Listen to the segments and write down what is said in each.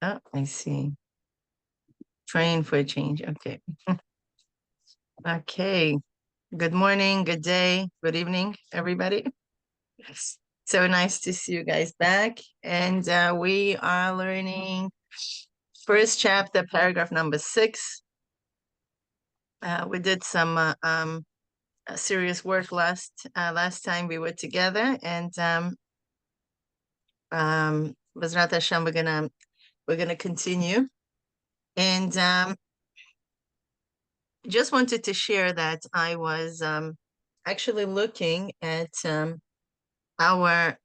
Oh, I see. Train for a change. Okay. Okay. Good morning, good day, good evening, everybody. So nice to see you guys back. And we are learning first chapter, paragraph number 6. We did some serious work last time we were together, and Bezrat Hashem, we're gonna continue. And just wanted to share that I was actually looking at our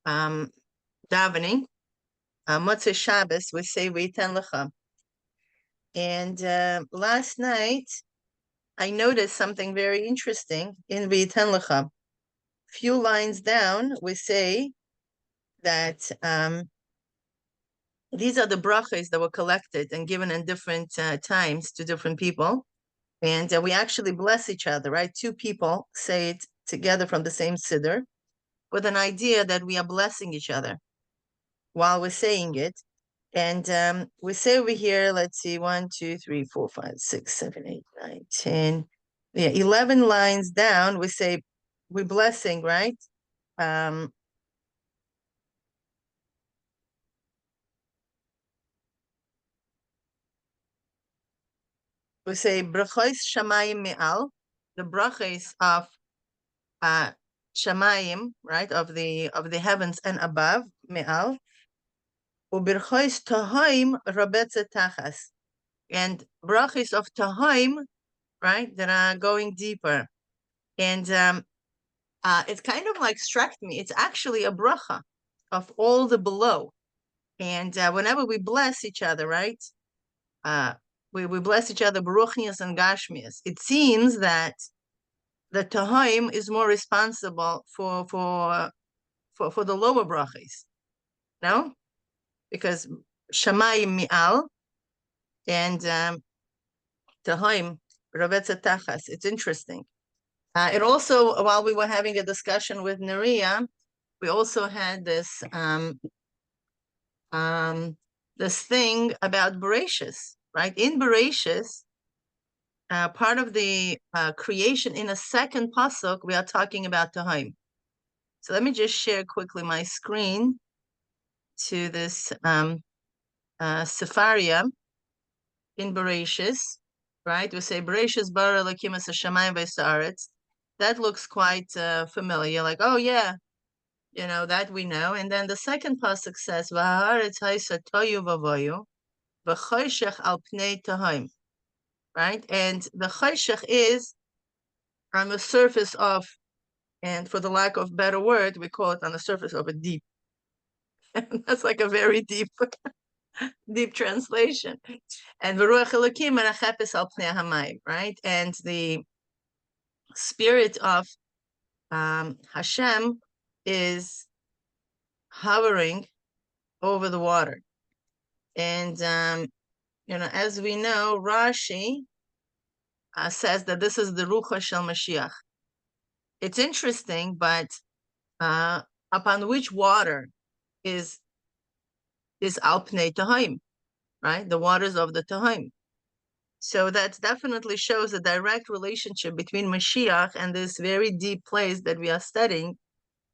davening, Motzei Shabbos, we say V'yitan Lecha. And last night, I noticed something very interesting in V'yitan Lecha. Few lines down, we say that these are the brachas that were collected and given in different times to different people. And we actually bless each other, right? Two people say it together from the same siddur with an idea that we are blessing each other while we're saying it. And we say over here, let's see, 1, 2, 3, 4, 5, 6, 7, 8, 9, 10. Yeah, 11 lines down, we say we're blessing, right? We say brachos shamayim me'al, the brachos of shamayim, right, of the heavens and above, me'al. Ubirchos tahaim rabetze tachas, and brachos of tahaim, right, that are going deeper. And it kind of like struck me. It's actually a bracha of all the below. And whenever we bless each other, right, we bless each other, baruchnias and gashmias. It seems that the tahaim is more responsible for the lower brachas, no? Because shamayim mi'al and tahaim ravetza tachas. It's interesting. It also, while we were having a discussion with Naria, we also had this this thing about Bereshis, right? In Bereshis, part of the creation in a second pasuk, we are talking about Tahaim. So let me just share quickly my screen to this Sepharia in Bereshis, right? We say Bereshis bara Elokim es hashamayim v'haaretz. That looks quite familiar, like, oh yeah, you know, that we know. And then the second pasuk says, V'haaretz haisa toyu v'avoyu v'choshech al pnei tahaim, right? And the choshech is on the surface of, and for the lack of better word, we call it on the surface of a deep. That's like a very deep deep translation. And V'ruach Elokim merachepes al pnei hamayim, right? And the spirit of Hashem is hovering over the water. And you know, as we know, Rashi says that this is the Rucha Shel Mashiach. It's interesting, but upon which water is Al Pnei Tahaim, right? The waters of the Tahaim. So that definitely shows a direct relationship between Mashiach and this very deep place that we are studying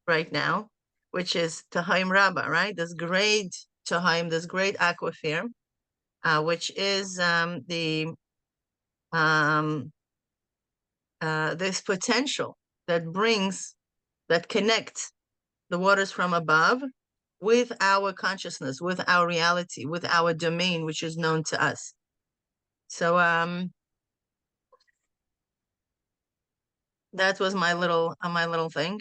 right now, which is Tahaim Rabbah, right? This great Tahaim, this great aquifer, which is this potential that connects the waters from above with our consciousness, with our reality, with our domain, which is known to us. So that was my little thing.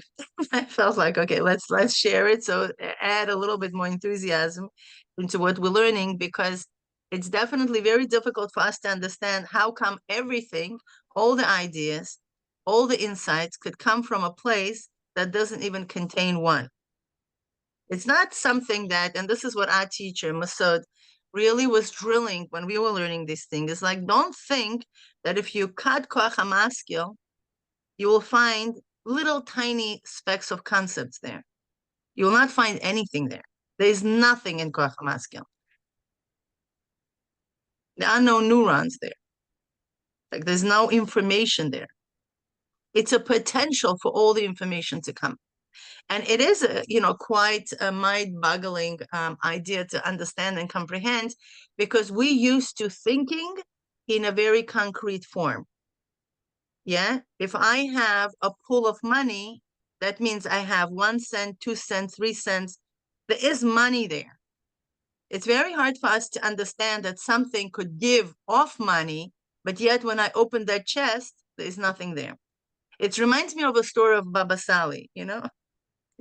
I felt like, okay, let's share it. So add a little bit more enthusiasm into what we're learning, because it's definitely very difficult for us to understand how come everything, all the ideas, all the insights could come from a place that doesn't even contain one. It's not something that, and this is what our teacher, Masud, really was drilling when we were learning this thing. It's like, don't think that if you cut Koach HaMaskil, you will find little tiny specks of concepts there. You will not find anything there. There is nothing in Koach HaMaskil. There are no neurons there. Like there's no information there. It's a potential for all the information to come. And it is a, quite a mind-boggling idea to understand and comprehend, because we used to thinking in a very concrete form. Yeah, if I have a pool of money, that means I have 1 cent, 2 cents, 3 cents. There is money there. It's very hard for us to understand that something could give off money, but yet when I open that chest, there is nothing there. It reminds me of a story of Baba Sali, You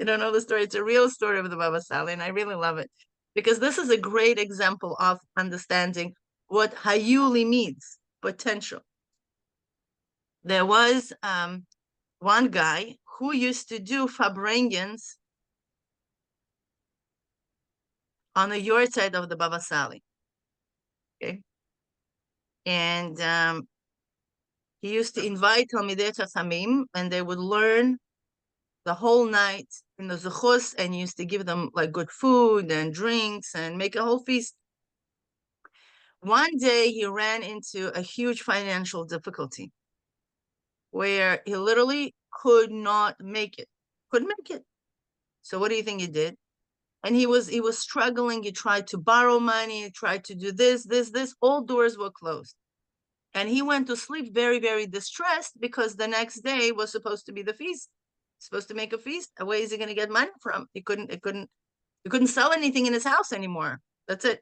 don't know the story. It's a real story of the Baba Sali, and I really love it because this is a great example of understanding what Hayuli means, potential. There was one guy who used to do Farbrengens on the yard side of the Baba Sali. Okay. And he used to invite Talmidei Chachamim, and they would learn the whole night in the Zuchos, and he used to give them like good food and drinks and make a whole feast. One day he ran into a huge financial difficulty where he literally could not make it. Couldn't make it. So what do you think he did? And he was struggling. He tried to borrow money, he tried to do this. All doors were closed. And he went to sleep very, very distressed because the next day was supposed to be the feast. Supposed to make a feast. Where is he going to get money from? He couldn't sell anything in his house anymore. That's it.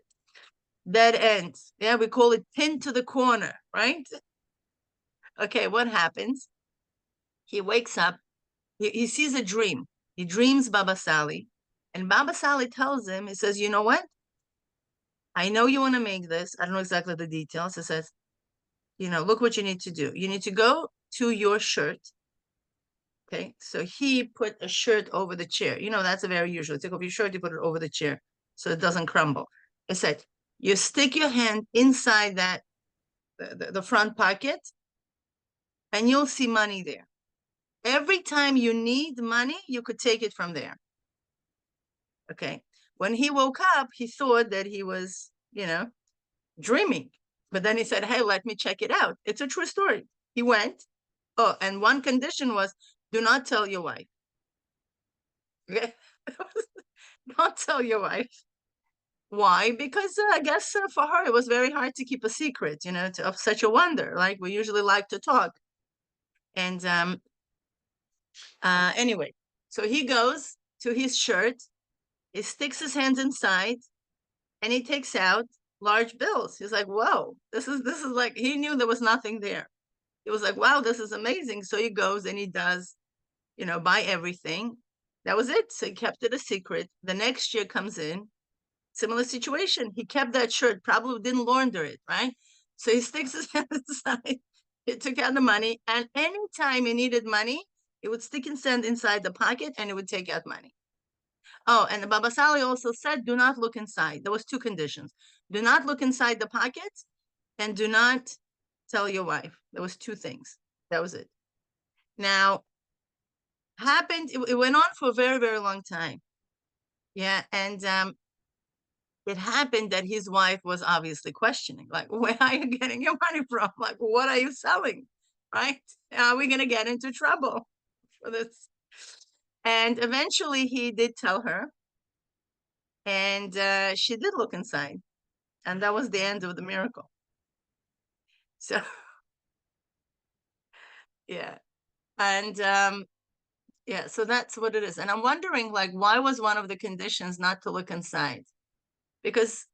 Dead end. Yeah, we call it pinned to the corner, right? Okay, what happens? He wakes up, he sees a dream. He dreams Baba Sali, and Baba Sali tells him, he says, you know what? I know you want to make this. I don't know exactly the details. He says, look what you need to do. You need to go to your shirt. Okay, so he put a shirt over the chair. That's a very usual. Take off your shirt, you put it over the chair so it doesn't crumble. He said, you stick your hand inside that, the front pocket, and you'll see money there. Every time you need money, you could take it from there. Okay. When he woke up, he thought that he was, dreaming. But then he said, hey, let me check it out. It's a true story. He went. Oh, and one condition was, do not tell your wife. Okay. Don't tell your wife. Why? Because I guess for her, it was very hard to keep a secret, of such a wonder. Like we usually like to talk. And anyway, so he goes to his shirt, he sticks his hands inside, and he takes out large bills. He's like, whoa, this is like, he knew there was nothing there. He was like, wow, this is amazing. So he goes and he does, buy everything. That was it. So he kept it a secret. The next year comes in, similar situation. He kept that shirt, probably didn't launder it, right? So he sticks his hands inside. He took out the money, and anytime he needed money, he would stick his hand inside the pocket and he would take out money. Oh, and the Baba Sali also said, do not look inside. There was 2 conditions. Do not look inside the pocket, and do not tell your wife. There was 2 things. That was it. Now, it went on for a very, very long time. Yeah, and it happened that his wife was obviously questioning, like, where are you getting your money from? Like, what are you selling? Right? Are we going to get into trouble for this? And eventually he did tell her, and she did look inside, and that was the end of the miracle. So yeah, and yeah, so that's what it is. And I'm wondering, like, why was one of the conditions not to look inside? Because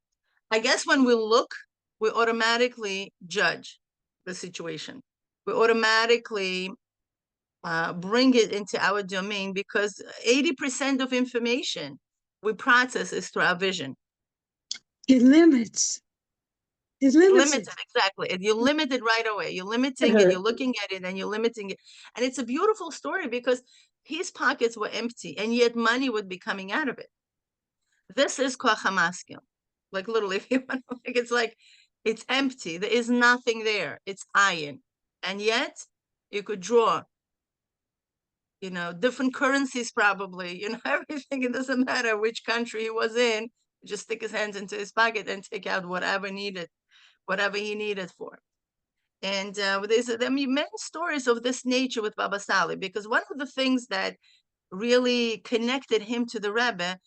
I guess when we look, we automatically judge the situation. We automatically bring it into our domain, because 80% of information we process is through our vision. It limits. It limits Limited, exactly. You limit it right away. You're limiting it, you're looking at it, and you're limiting it. And it's a beautiful story because his pockets were empty, and yet money would be coming out of it. This is Koach HaMaskil. Like literally, if you want to, it's empty. There is nothing there. It's iron. And yet you could draw different currencies probably, everything. It doesn't matter which country he was in, just stick his hands into his pocket and take out whatever he needed for. And there's many stories of this nature with Baba Sali, because one of the things that really connected him to the Rebbe,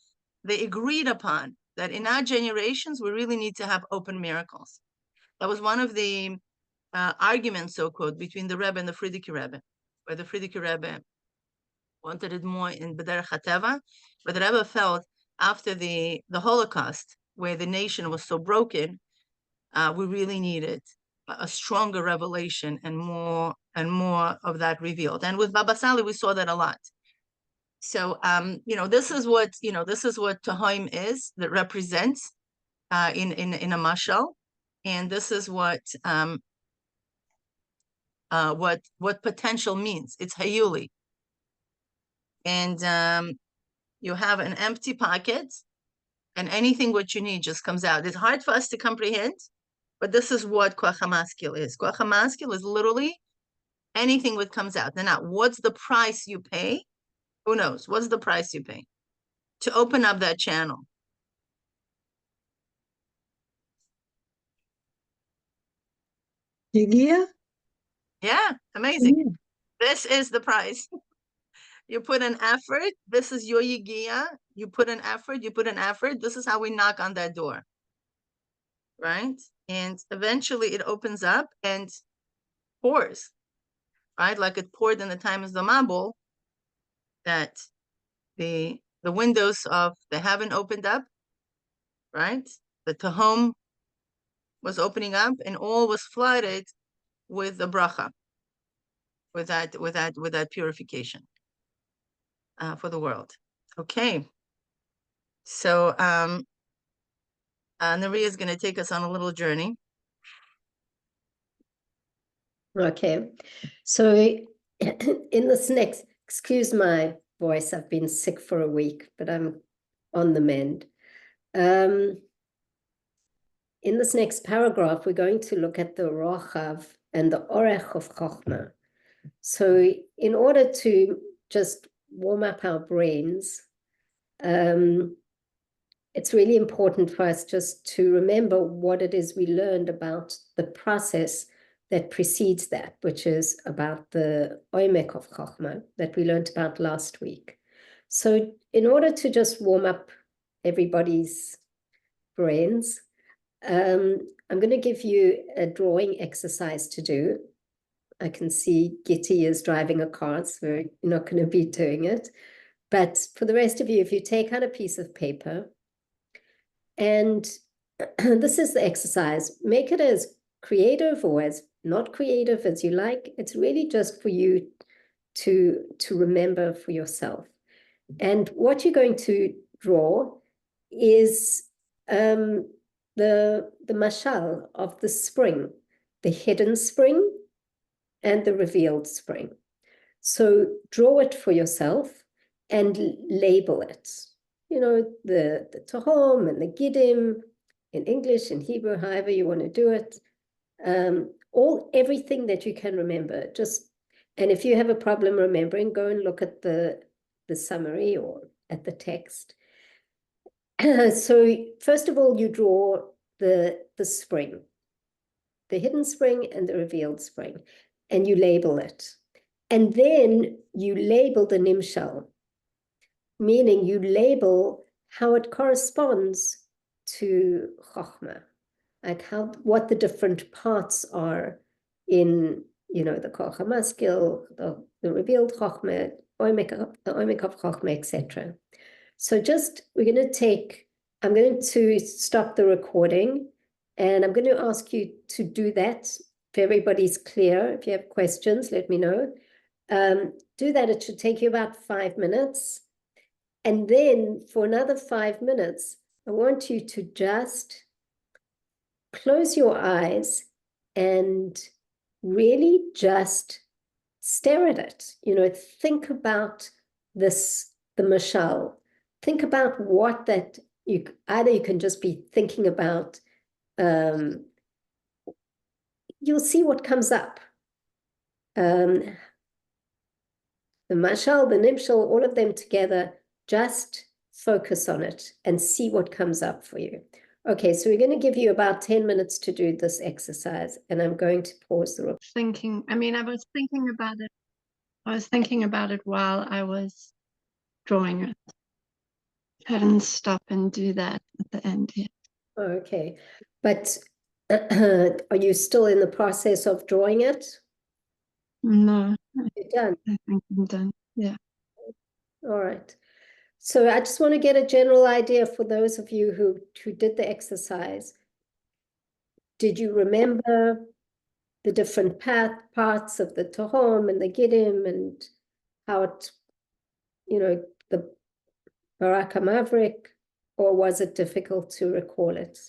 they agreed upon that in our generations, we really need to have open miracles. That was one of the arguments, so-called, between the Rebbe and the Frierdiker Rebbe, where the Frierdiker Rebbe wanted it more in B'derech HaTeva, but the Rebbe felt after the Holocaust, where the nation was so broken, we really needed a stronger revelation and more of that revealed. And with Baba Sali, we saw that a lot. So, this is what Tahoim is, that represents in a Mashal, and this is what potential means. It's Hayuli. And you have an empty pocket, and anything what you need just comes out. It's hard for us to comprehend, but this is what Koach HaMaskil is. Koach HaMaskil is literally anything that comes out. Now, what's the price you pay? Who knows? What's the price you pay to open up that channel? Yigia? Yeah, amazing. Yeah. This is the price. You put an effort. This is your yigia. You put an effort. This is how we knock on that door. Right? And eventually it opens up and pours. Right? Like it poured in the time of the Mabul, that the windows of the heaven opened up, right? The Tahom was opening up, and all was flooded with the bracha, with that purification for the world. Okay. So Naria is going to take us on a little journey. Okay. So in this next, excuse my voice, I've been sick for a week, but I'm on the mend. In this next paragraph, we're going to look at the Rochav and the Orech of Chochma. So in order to just warm up our brains, it's really important for us just to remember what it is we learned about the process that precedes that, which is about the Oimek of Chochma that we learned about last week. So in order to just warm up everybody's brains, I'm going to give you a drawing exercise to do. I can see Gitti is driving a car, so you're not going to be doing it. But for the rest of you, if you take out a piece of paper, and this is the exercise, make it as creative or as not creative as you like. It's really just for you to remember for yourself. And what you're going to draw is the Mashal of the spring, the hidden spring and the revealed spring. So draw it for yourself and label it. The Tahom and the Giddim in English, in Hebrew, however you want to do it. Everything that you can remember. And if you have a problem remembering, go and look at the summary or at the text. So first of all, you draw the spring, the hidden spring and the revealed spring, and you label it. And then you label the nimshal, meaning you label how it corresponds to Chochma, like what the different parts are in, the Koach HaMaskil, the revealed Chochma, the Oimek of Chochma, etc. So I'm going to stop the recording, and I'm going to ask you to do that. If everybody's clear, if you have questions, let me know. Do that. It should take you about 5 minutes. And then for another 5 minutes, I want you to just close your eyes and really just stare at it. Think about the Mashal. Think about what that you can just be thinking about. You'll see what comes up. The Mashal, the Nimshal, all of them together, just focus on it and see what comes up for you. Okay, so we're going to give you about 10 minutes to do this exercise, and I'm going to pause the recording. I was thinking about it. I was thinking about it while I was drawing it. I didn't stop and do that at the end yet. Okay, but are you still in the process of drawing it? No, You're done. I think I'm done. Yeah. All right. So I just want to get a general idea for those of you who did the exercise. Did you remember the different parts of the Tehom and the Giddim and how it, the Barak Hamavrik, or was it difficult to recall it?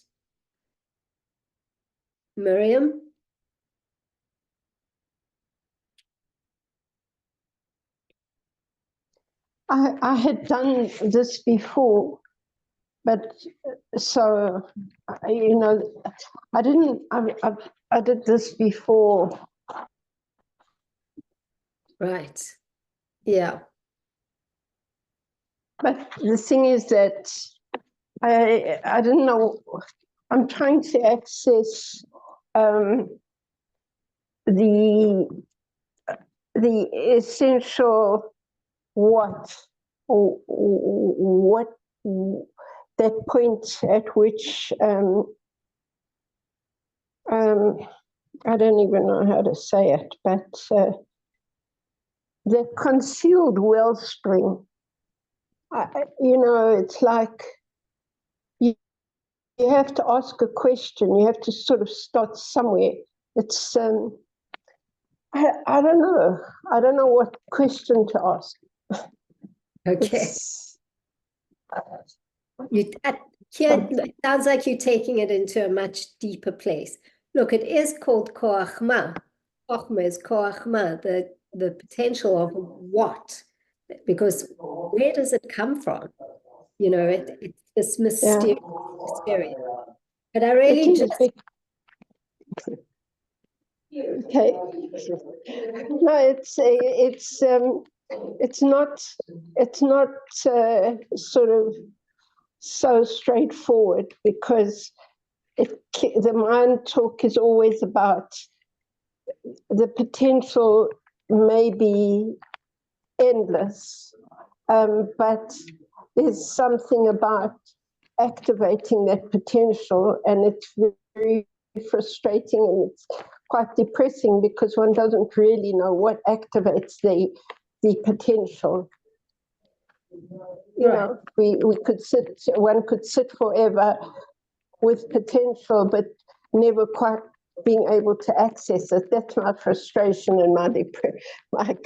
Miriam? I had done this before, but so, I didn't, I did this before. Right. Yeah. But the thing is that I don't know, I'm trying to access the essential what that point at which I don't even know how to say it, but the concealed wellspring. It's like you have to ask a question. You have to sort of start somewhere. It's I don't know. I don't know what question to ask. Okay. Here, it sounds like you're taking it into a much deeper place. Look, it is called Chochma. Chochma is Chochma, the potential of what? Because where does it come from? It's this mysterious experience. But I really just... Okay. No, it's not sort of so straightforward, because the Maayan talk is always about the potential may be endless, but there's something about activating that potential, and it's very frustrating, and it's quite depressing because one doesn't really know what activates the potential. One could sit forever with potential, but never quite being able to access it. That's my frustration and my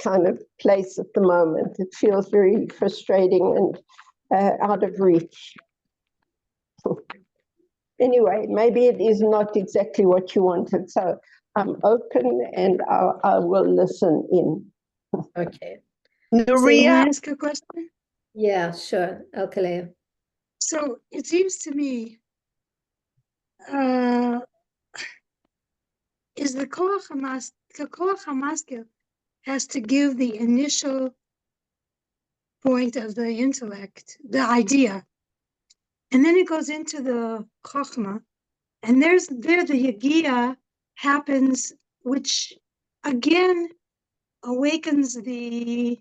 kind of place at the moment. It feels very frustrating and out of reach. Anyway, maybe it is not exactly what you wanted, so I'm open and I will listen in. Okay. Can I ask a question? Yeah, sure. Alkalea. So it seems to me, is the Koach HaMaskil has to give the initial point of the intellect, the idea, and then it goes into the Chochma, and there the Yagia happens, which again awakens the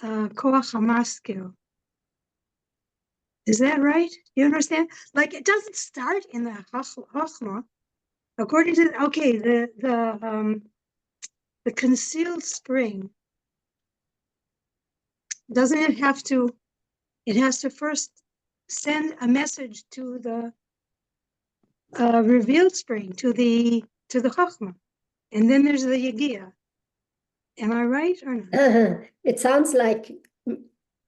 Koach HaMaskil. Is that right? You understand? Like, it doesn't start in the Chochma. According to the concealed spring, doesn't it have to? It has to first send a message to the revealed spring, to the Chochma, and then there's the Yagia. Am I right or not? It sounds like,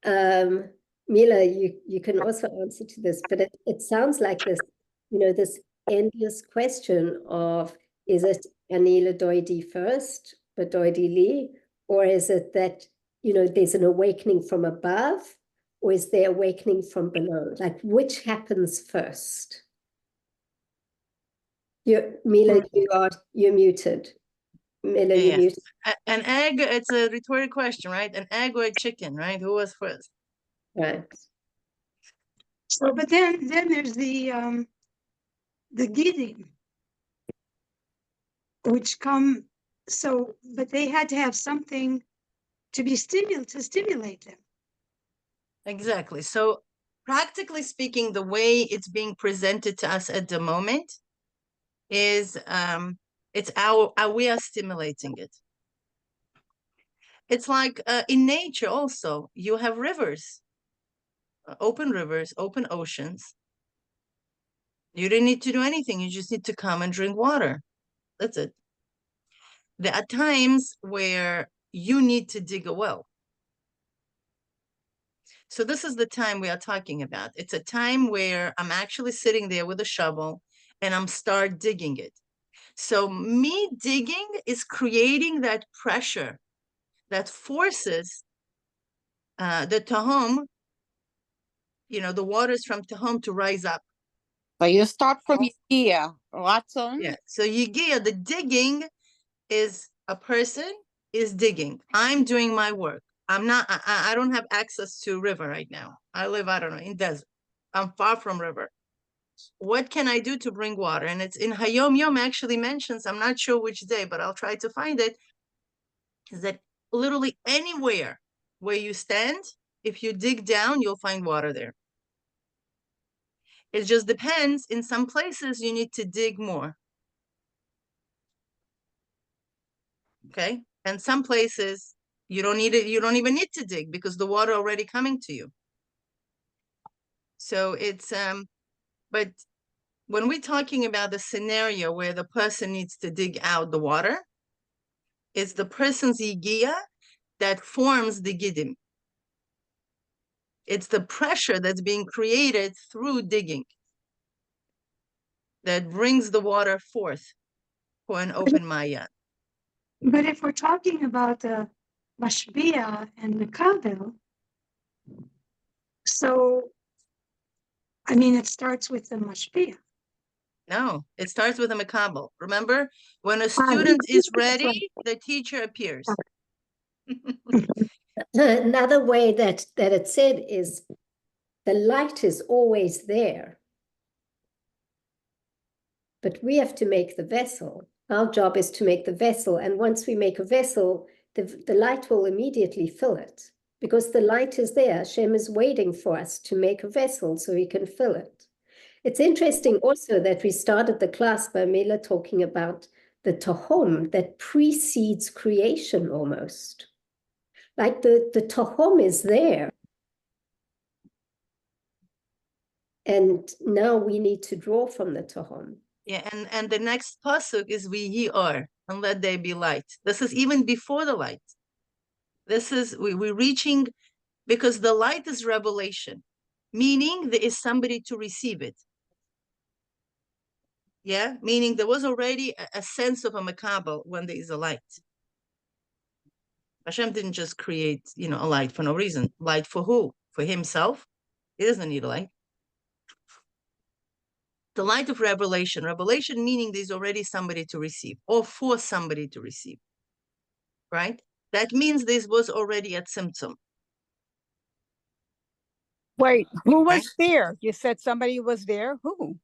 Mila, you can also answer to this, but it sounds like this, this endless question of, is it Anila Doidi first, but Doidi Li, or is it that, there's an awakening from above, or is there awakening from below? Like, which happens first? Mila, you're muted. Melanie, Yeah. mute. An egg, it's a rhetorical question, right? An egg or a chicken, right? Who was first? Right. So, but then there's the Giddim, which come, so, but they had to have something to stimulate them. Exactly. So practically speaking, the way it's being presented to us at the moment is it's we are stimulating it. It's like in nature also, you have rivers, open oceans. You don't need to do anything. You just need to come and drink water. That's it. There are times where you need to dig a well. So this is the time we are talking about. It's a time where I'm actually sitting there with a shovel and I'm start digging it. So me digging is creating that pressure that forces the Tahom, the waters from Tahom to rise up. So you start from Yigia, Ratzon. Yeah. So Yigia, the digging is a person is digging. I'm doing my work. I'm not, I don't have access to river right now. I live, I don't know, in desert. I'm far from river. What can I do to bring water? And it's in Hayom Yom actually mentions, I'm not sure which day, but I'll try to find it, is that literally anywhere where you stand, if you dig down, you'll find water there. It just depends. In some places, you need to dig more. Okay? And some places, you don't need it. You don't even need to dig because the water already coming to you. So it's, but when we're talking about the scenario where the person needs to dig out the water, it's the person's yigia that forms the giddim. It's the pressure that's being created through digging that brings the water forth for an open Maayan. But if we're talking about the Mashbia and the Kabel, so, I mean, it starts with the Mashbia. No, it starts with a makabel. Remember, when a student is ready, the teacher appears. Another way that it said is the light is always there, but we have to make the vessel. Our job is to make the vessel, and once we make a vessel, the light will immediately fill it because the light is there. Hashem is waiting for us to make a vessel so he can fill it. It's interesting also that we started the class by Mela talking about the Tahom that precedes creation almost. Like the Tahom is there. And now we need to draw from the Tahom. Yeah, and the next pasuk is we are, and let there be light. This is even before the light. This is, we're reaching, because the light is revelation, meaning there is somebody to receive it. Yeah, meaning there was already a sense of a makabel when there is a light. Hashem didn't just create, a light for no reason. Light for who? For himself? He doesn't need a light. The light of revelation. Revelation meaning there's already somebody to receive or for somebody to receive, right? That means this was already at symptom. Wait, who was Right? there? You said somebody was there. Who?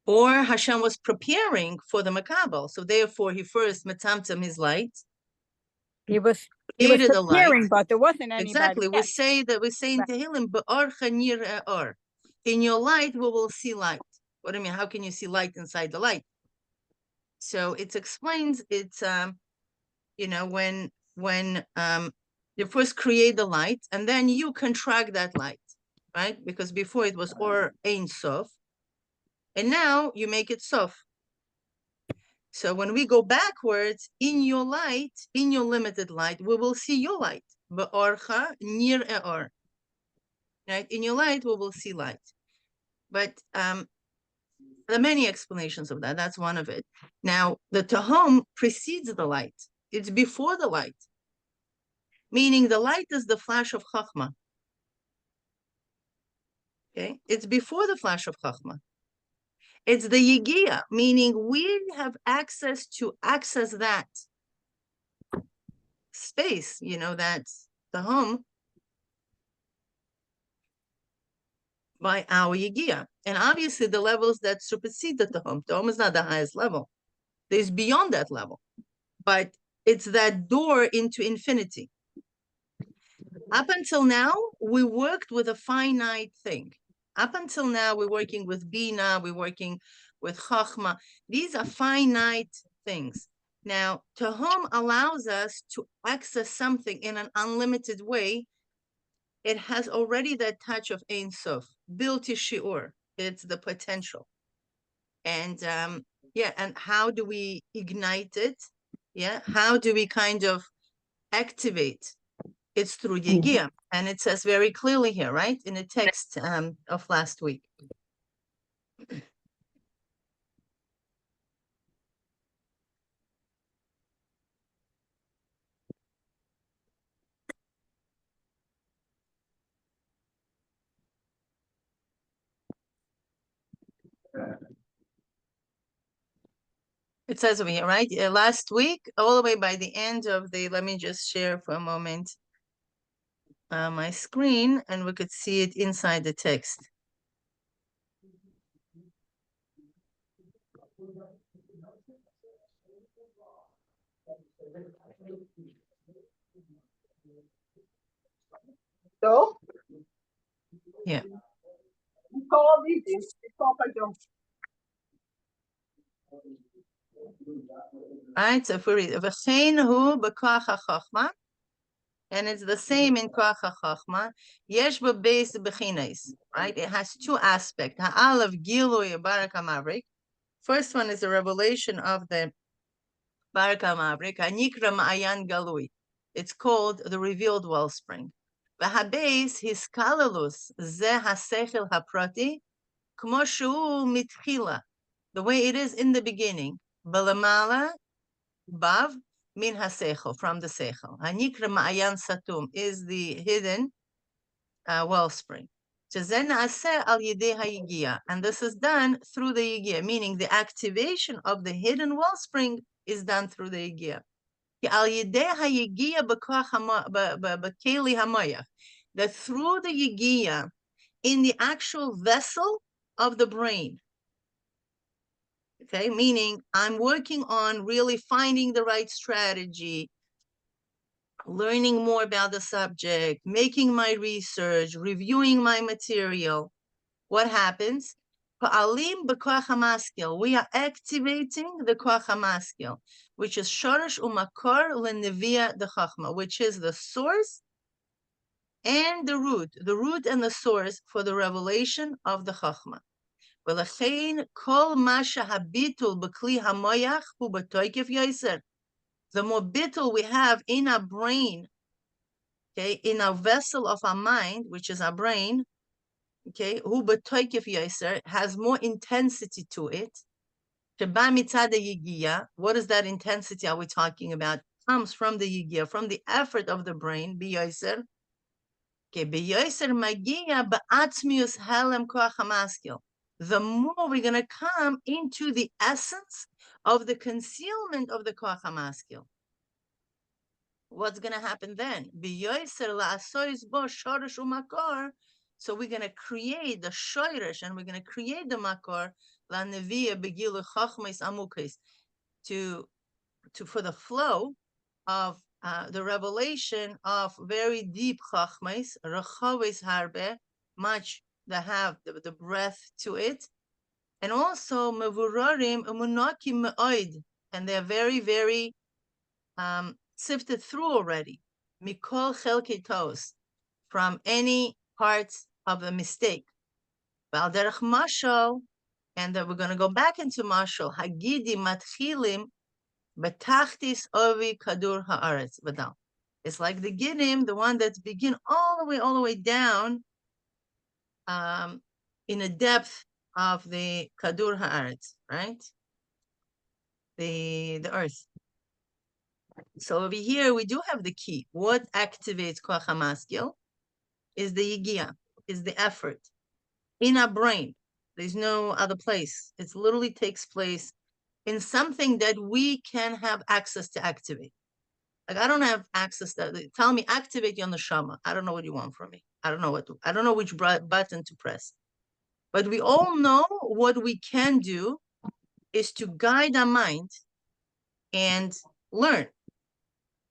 Or Hashem was preparing for the makabel. So therefore he first metamtem his light. He was Created the light. preparing, but there wasn't anybody. Exactly. yet. We say in Tehillim, in your light we will see light. What do I mean? How can you see light inside the light? So it explains it's when you first create the light and then you contract that light, right? Because before it was or Ein Sof, and now you make it Sof. So when we go backwards in your light, in your limited light, we will see your light. Be'orcha nir e'or. Right? In your light, we will see light. But there are many explanations of that. That's one of it. Now, the Tahom precedes the light. It's before the light. Meaning the light is the flash of Chochma. Okay? It's before the flash of Chochma. It's the yigia, meaning we have access to access that space, that's the home, by our yigia. And obviously the levels that supersede the home is not the highest level. There's beyond that level, but it's that door into infinity. Up until now, we worked with a finite thing. Up until now, we're working with Bina, we're working with Chochma. These are finite things. Now, Tehom allows us to access something in an unlimited way. It has already that touch of Ein Sof, Bilti Shi'ur. It's the potential. And and how do we ignite it? Yeah, how do we kind of activate? It's through Yegia, and it says very clearly here, right, in the text of last week. It says over here, right? Last week, all the way by the end of let me just share for a moment my screen, and we could see it inside the text. So? Yeah. Right, so if we read, and it's the same in Koach HaChochma, Yesh Beis Bechines, right? It has two aspects. Ha'alav Gilui Barak Hamavrik. First one is the revelation of the Barak Hamavrik, Hanikra Maayan Galui. It's called the revealed wellspring. V'habeis Hiskalalus Ze HaSechel HaPrati, Kmo Shu Mitchila, the way it is in the beginning. Balamala Bav min hasechel, from the sechel. Hanikra Maayan Satum is the hidden wellspring. And this is done through the yigia, meaning the activation of the hidden wellspring is done through the yigia. That through the yigia, in the actual vessel of the brain, okay, meaning I'm working on really finding the right strategy, learning more about the subject, making my research, reviewing my material. What happens? We are activating the Koach HaMaskil, which is Shoresh Umakor Lenevia de Chochma, which is the source and the root and the source for the revelation of the Chochma. ולכן כל מה שהביטול בכלי המוח הוא בתוקף יסר. The more bittul we have in our brain, okay, in our vessel of our mind, which is our brain, okay, hu betoikef yoser, has more intensity to it. Sheba mitzad yigia, what is that intensity are we talking about? Comes from the yigia, from the effort of the brain, biyoser. Okay, biyoser magia ba'atzmius helem koach hamaskil. The more we're going to come into the essence of the concealment of the koach hamaskil. What's going to happen then? So we're going to create the shoyresh, and we're going to create the makor for the flow of the revelation of very deep chachmais, Rochav harbe, much that have the breath to it, and also mevurorim umunakim me'oid, and they're very, very sifted through already, mikol chelkei tos, from any parts of the mistake. Val derech mashal, and then we're going to go back into mashal. Hagidi matchilim betachtis ovi kadur haaretz v'dal. It's like the gidim, the one that's begin all the way down, in a depth of the kadur haaretz, right? The earth. So over here, we do have the key. What activates Koach HaMaskil is the yigia, is the effort in our brain. There's no other place. It literally takes place in something that we can have access to activate. Like I don't have access to tell me activate your neshama. I don't know what you want from me. I don't know I don't know which button to press. But we all know what we can do is to guide our mind and learn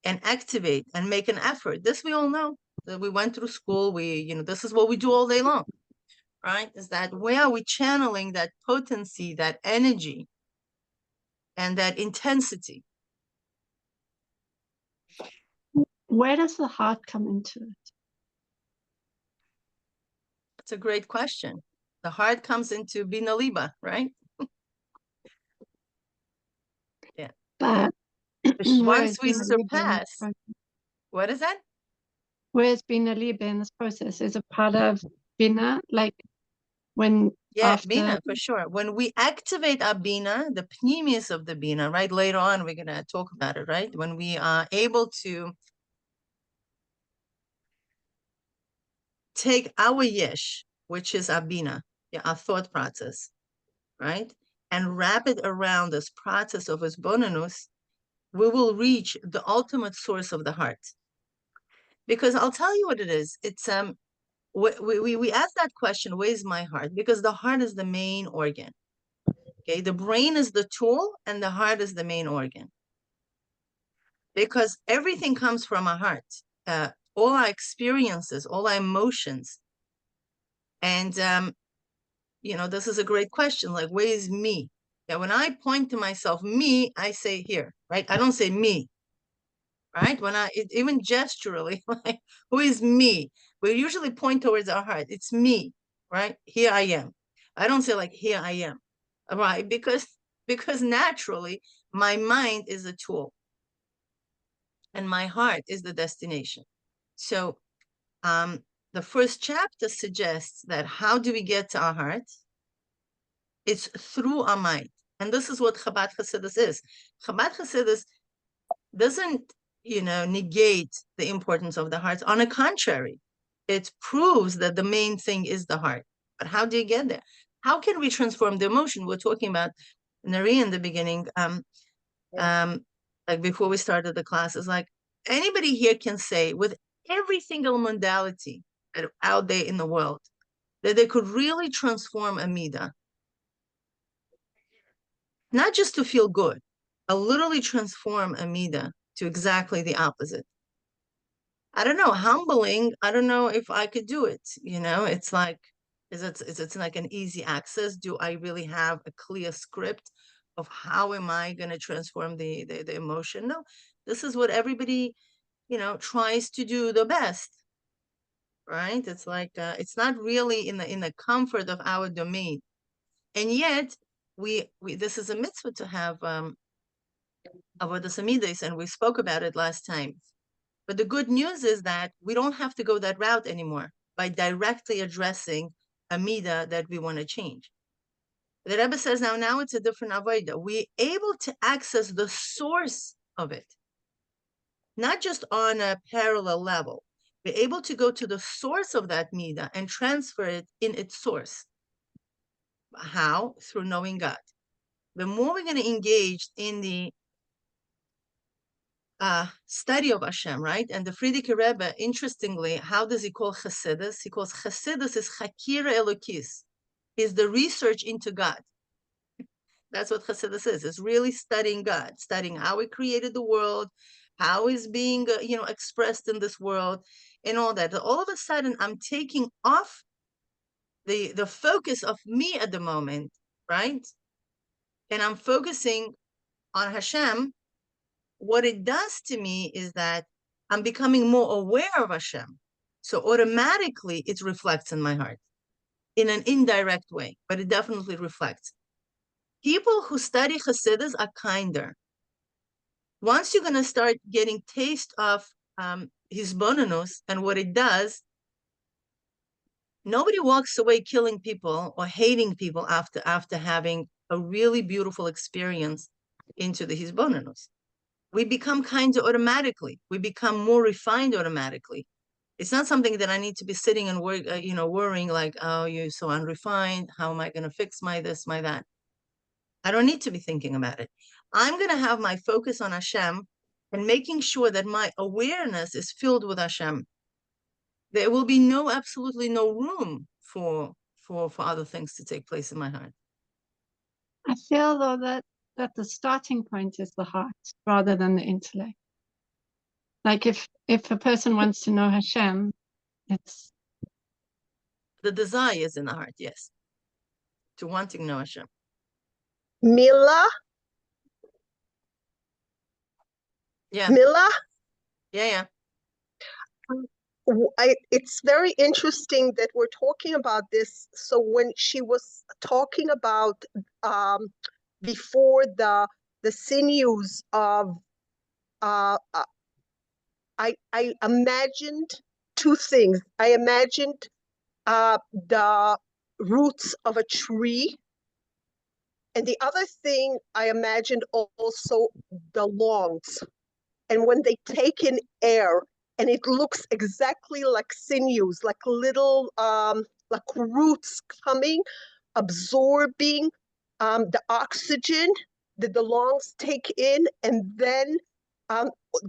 and activate and make an effort. This we all know. That we went through school. This is what we do all day long, right? Is that where are we channeling that potency, that energy, and that intensity? Where does the heart come into it? It's a great question. The heart comes into Bina Liba, right? Yeah. But Once we surpass, what is that? Where's Bina Liba in this process? Is it part of Bina? Like when Bina, for sure. When we activate our Bina, the pneumius of the Bina, right? Later on, we're going to talk about it, right? When we are able to take our yesh, which is our Bina, our thought process, right? And wrap it around this process of Esbonenus, we will reach the ultimate source of the heart. Because I'll tell you what it is. It's we ask that question, where's my heart? Because the heart is the main organ. Okay, the brain is the tool and the heart is the main organ. Because everything comes from our heart. All our experiences, all our emotions. And this is a great question. Like, where is me? Yeah, when I point to myself, me, I say here, right? I don't say me. Right? Even gesturally, like, who is me? We usually point towards our heart. It's me, right? Here I am. I don't say like, here I am, right? Because naturally, my mind is a tool and my heart is the destination. So the first chapter suggests that how do we get to our heart? It's through our mind. And this is what Chabad Chassidus is. Chabad Chassidus doesn't negate the importance of the heart. On the contrary, it proves that the main thing is the heart. But how do you get there? How can we transform the emotion? We're talking about Nari in the beginning, like before we started the class, is like anybody here can say with every single modality out there in the world that they could really transform a midah, not just to feel good, literally transform a midah to exactly the opposite. I don't know, humbling. I don't know if I could do it. It's like, is it like an easy access? Do I really have a clear script of how am I going to transform the emotion? No, this is what everybody, tries to do the best, right? It's like, it's not really in the comfort of our domain. And yet we this is a mitzvah to have avodas hamidos, and we spoke about it last time. But the good news is that we don't have to go that route anymore by directly addressing a midah that we want to change. The Rebbe says now it's a different avodah. We're able to access the source of it, not just on a parallel level. We're able to go to the source of that midah and transfer it in its source. How? Through knowing God. The more we're going to engage in the study of Hashem, right? And the Frierdiker Rebbe, interestingly, how does he call Chassidus? He calls Chassidus is Chakira Elokis, is the research into God. That's what Chassidus is. It's really studying God, studying how He created the world, how He's being, expressed in this world, and all that. All of a sudden, I'm taking off the focus of me at the moment, right? And I'm focusing on Hashem. What it does to me is that I'm becoming more aware of Hashem. So automatically it reflects in my heart in an indirect way, but it definitely reflects. People who study Chassidus are kinder. Once you're going to start getting taste of his bonus and what it does, nobody walks away killing people or hating people after having a really beautiful experience into the his bonus. We become kinder automatically. We become more refined automatically. It's not something that I need to be sitting and worrying like, oh, you're so unrefined. How am I going to fix my this, my that? I don't need to be thinking about it. I'm going to have my focus on Hashem and making sure that my awareness is filled with Hashem. There will be absolutely no room for other things to take place in my heart. I feel though that the starting point is the heart rather than the intellect. Like if a person wants to know Hashem, it's the desire is in the heart, yes, to wanting to know Hashem. Mila? Yeah. Mila? Yeah. It's very interesting that we're talking about this. So when she was talking about before the sinews of I imagined two things. I imagined the roots of a tree, and the other thing I imagined also the lungs. And when they take in air, and it looks exactly like sinews, like little like roots coming, absorbing the oxygen that the lungs take in, and then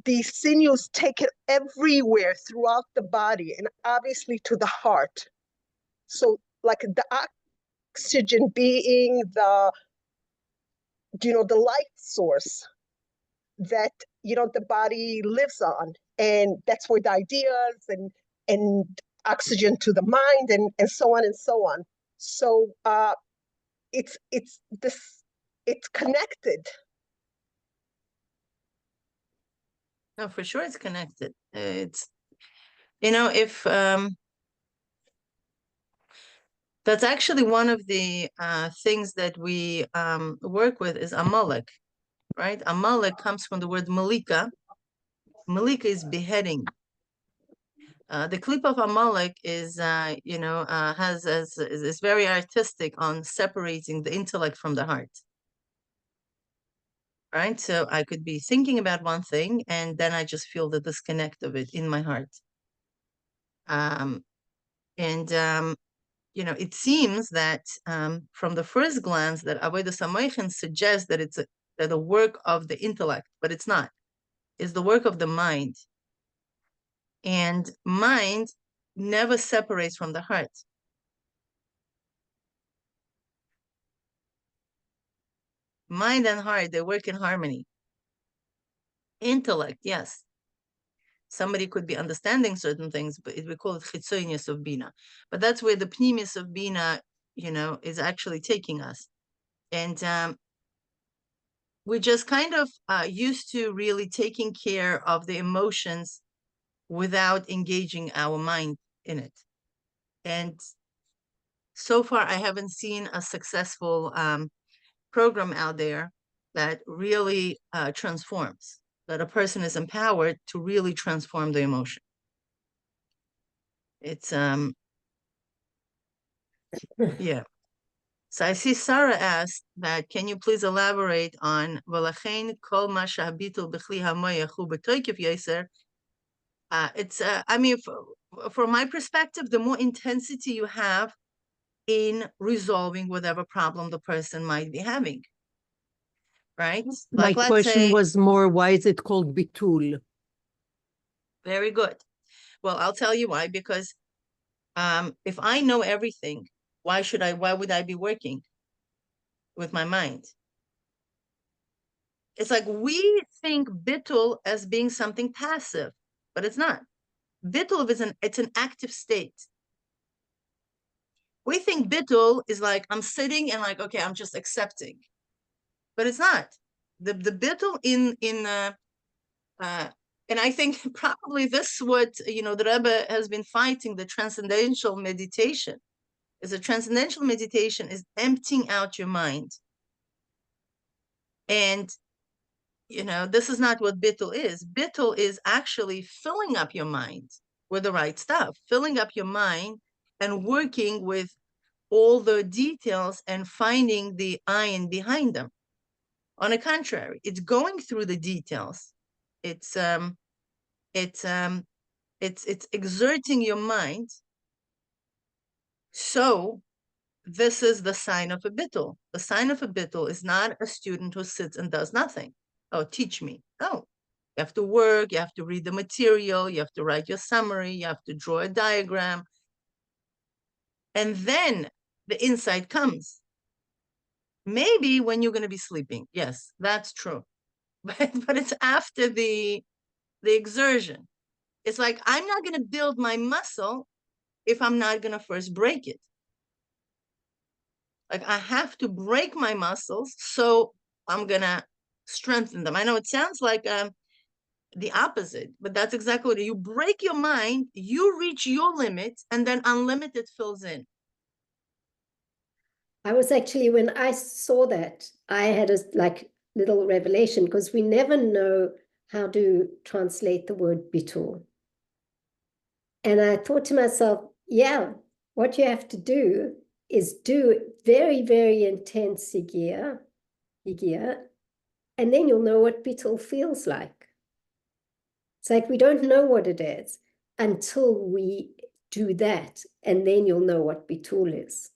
these sinews take it everywhere throughout the body, and obviously to the heart. So like the oxygen being the life source that the body lives on, and that's where the ideas and oxygen to the mind and so on and so on. So it's connected. No, for sure it's connected. It's if that's actually one of the things that we work with is Amalek, right? Amalek comes from the word Malika. Malika is beheading. The clip of Amalek is, is very artistic on separating the intellect from the heart. Right? So I could be thinking about one thing, and then I just feel the disconnect of it in my heart. It seems that from the first glance that Avodas HaMoichin suggests that it's the work of the intellect, but it's not. It's the work of the mind. And mind never separates from the heart. Mind and heart, they work in harmony. Intellect, yes. Somebody could be understanding certain things, but we call it chitzonius of Bina. But that's where the pnimius of Bina, is actually taking us. And we just kind of used to really taking care of the emotions without engaging our mind in it. And so far, I haven't seen a successful program out there that really transforms, that a person is empowered to really transform the emotion. It's, yeah. So I see Sarah asked that, can you please elaborate on V'lachein kol ma shehabitul b'chli hamoyach hu b'toikev yoser. From my perspective, the more intensity you have in resolving whatever problem the person might be having, right? My question was more, why is it called bitul? Very good. Well, I'll tell you why, because if I know everything, why would I be working with my mind? It's like we think bitul as being something passive, but it's not. Bitul it's an active state. We think bitul is like I'm sitting and like, okay, I'm just accepting, but it's not. The bitul and I think probably this is what the Rebbe has been fighting. The transcendental meditation is emptying out your mind, and this is not what bitul is. Bitul is actually filling up your mind with the right stuff, filling up your mind and working with all the details and finding the ayin behind them. On the contrary, it's going through the details. It's It's exerting your mind. So this is the sign of a bittul. The sign of a bittul is not a student who sits and does nothing. Oh, teach me. No, you have to work, you have to read the material, you have to write your summary, you have to draw a diagram. And then the insight comes. Maybe when you're going to be sleeping. Yes, that's true. But it's after the exertion. It's like, I'm not going to build my muscle if I'm not going to first break it. Like, I have to break my muscles, so I'm going to strengthen them. I know it sounds like the opposite, but that's exactly what you break your mind, you reach your limit, and then unlimited fills in. I was actually, when I saw that, I had a like little revelation, because we never know how to translate the word bitul. And I thought to myself, yeah, what you have to do is do very, very intense higiyah, and then you'll know what bitul feels like. It's like we don't know what it is until we do that, and then you'll know what bitul is.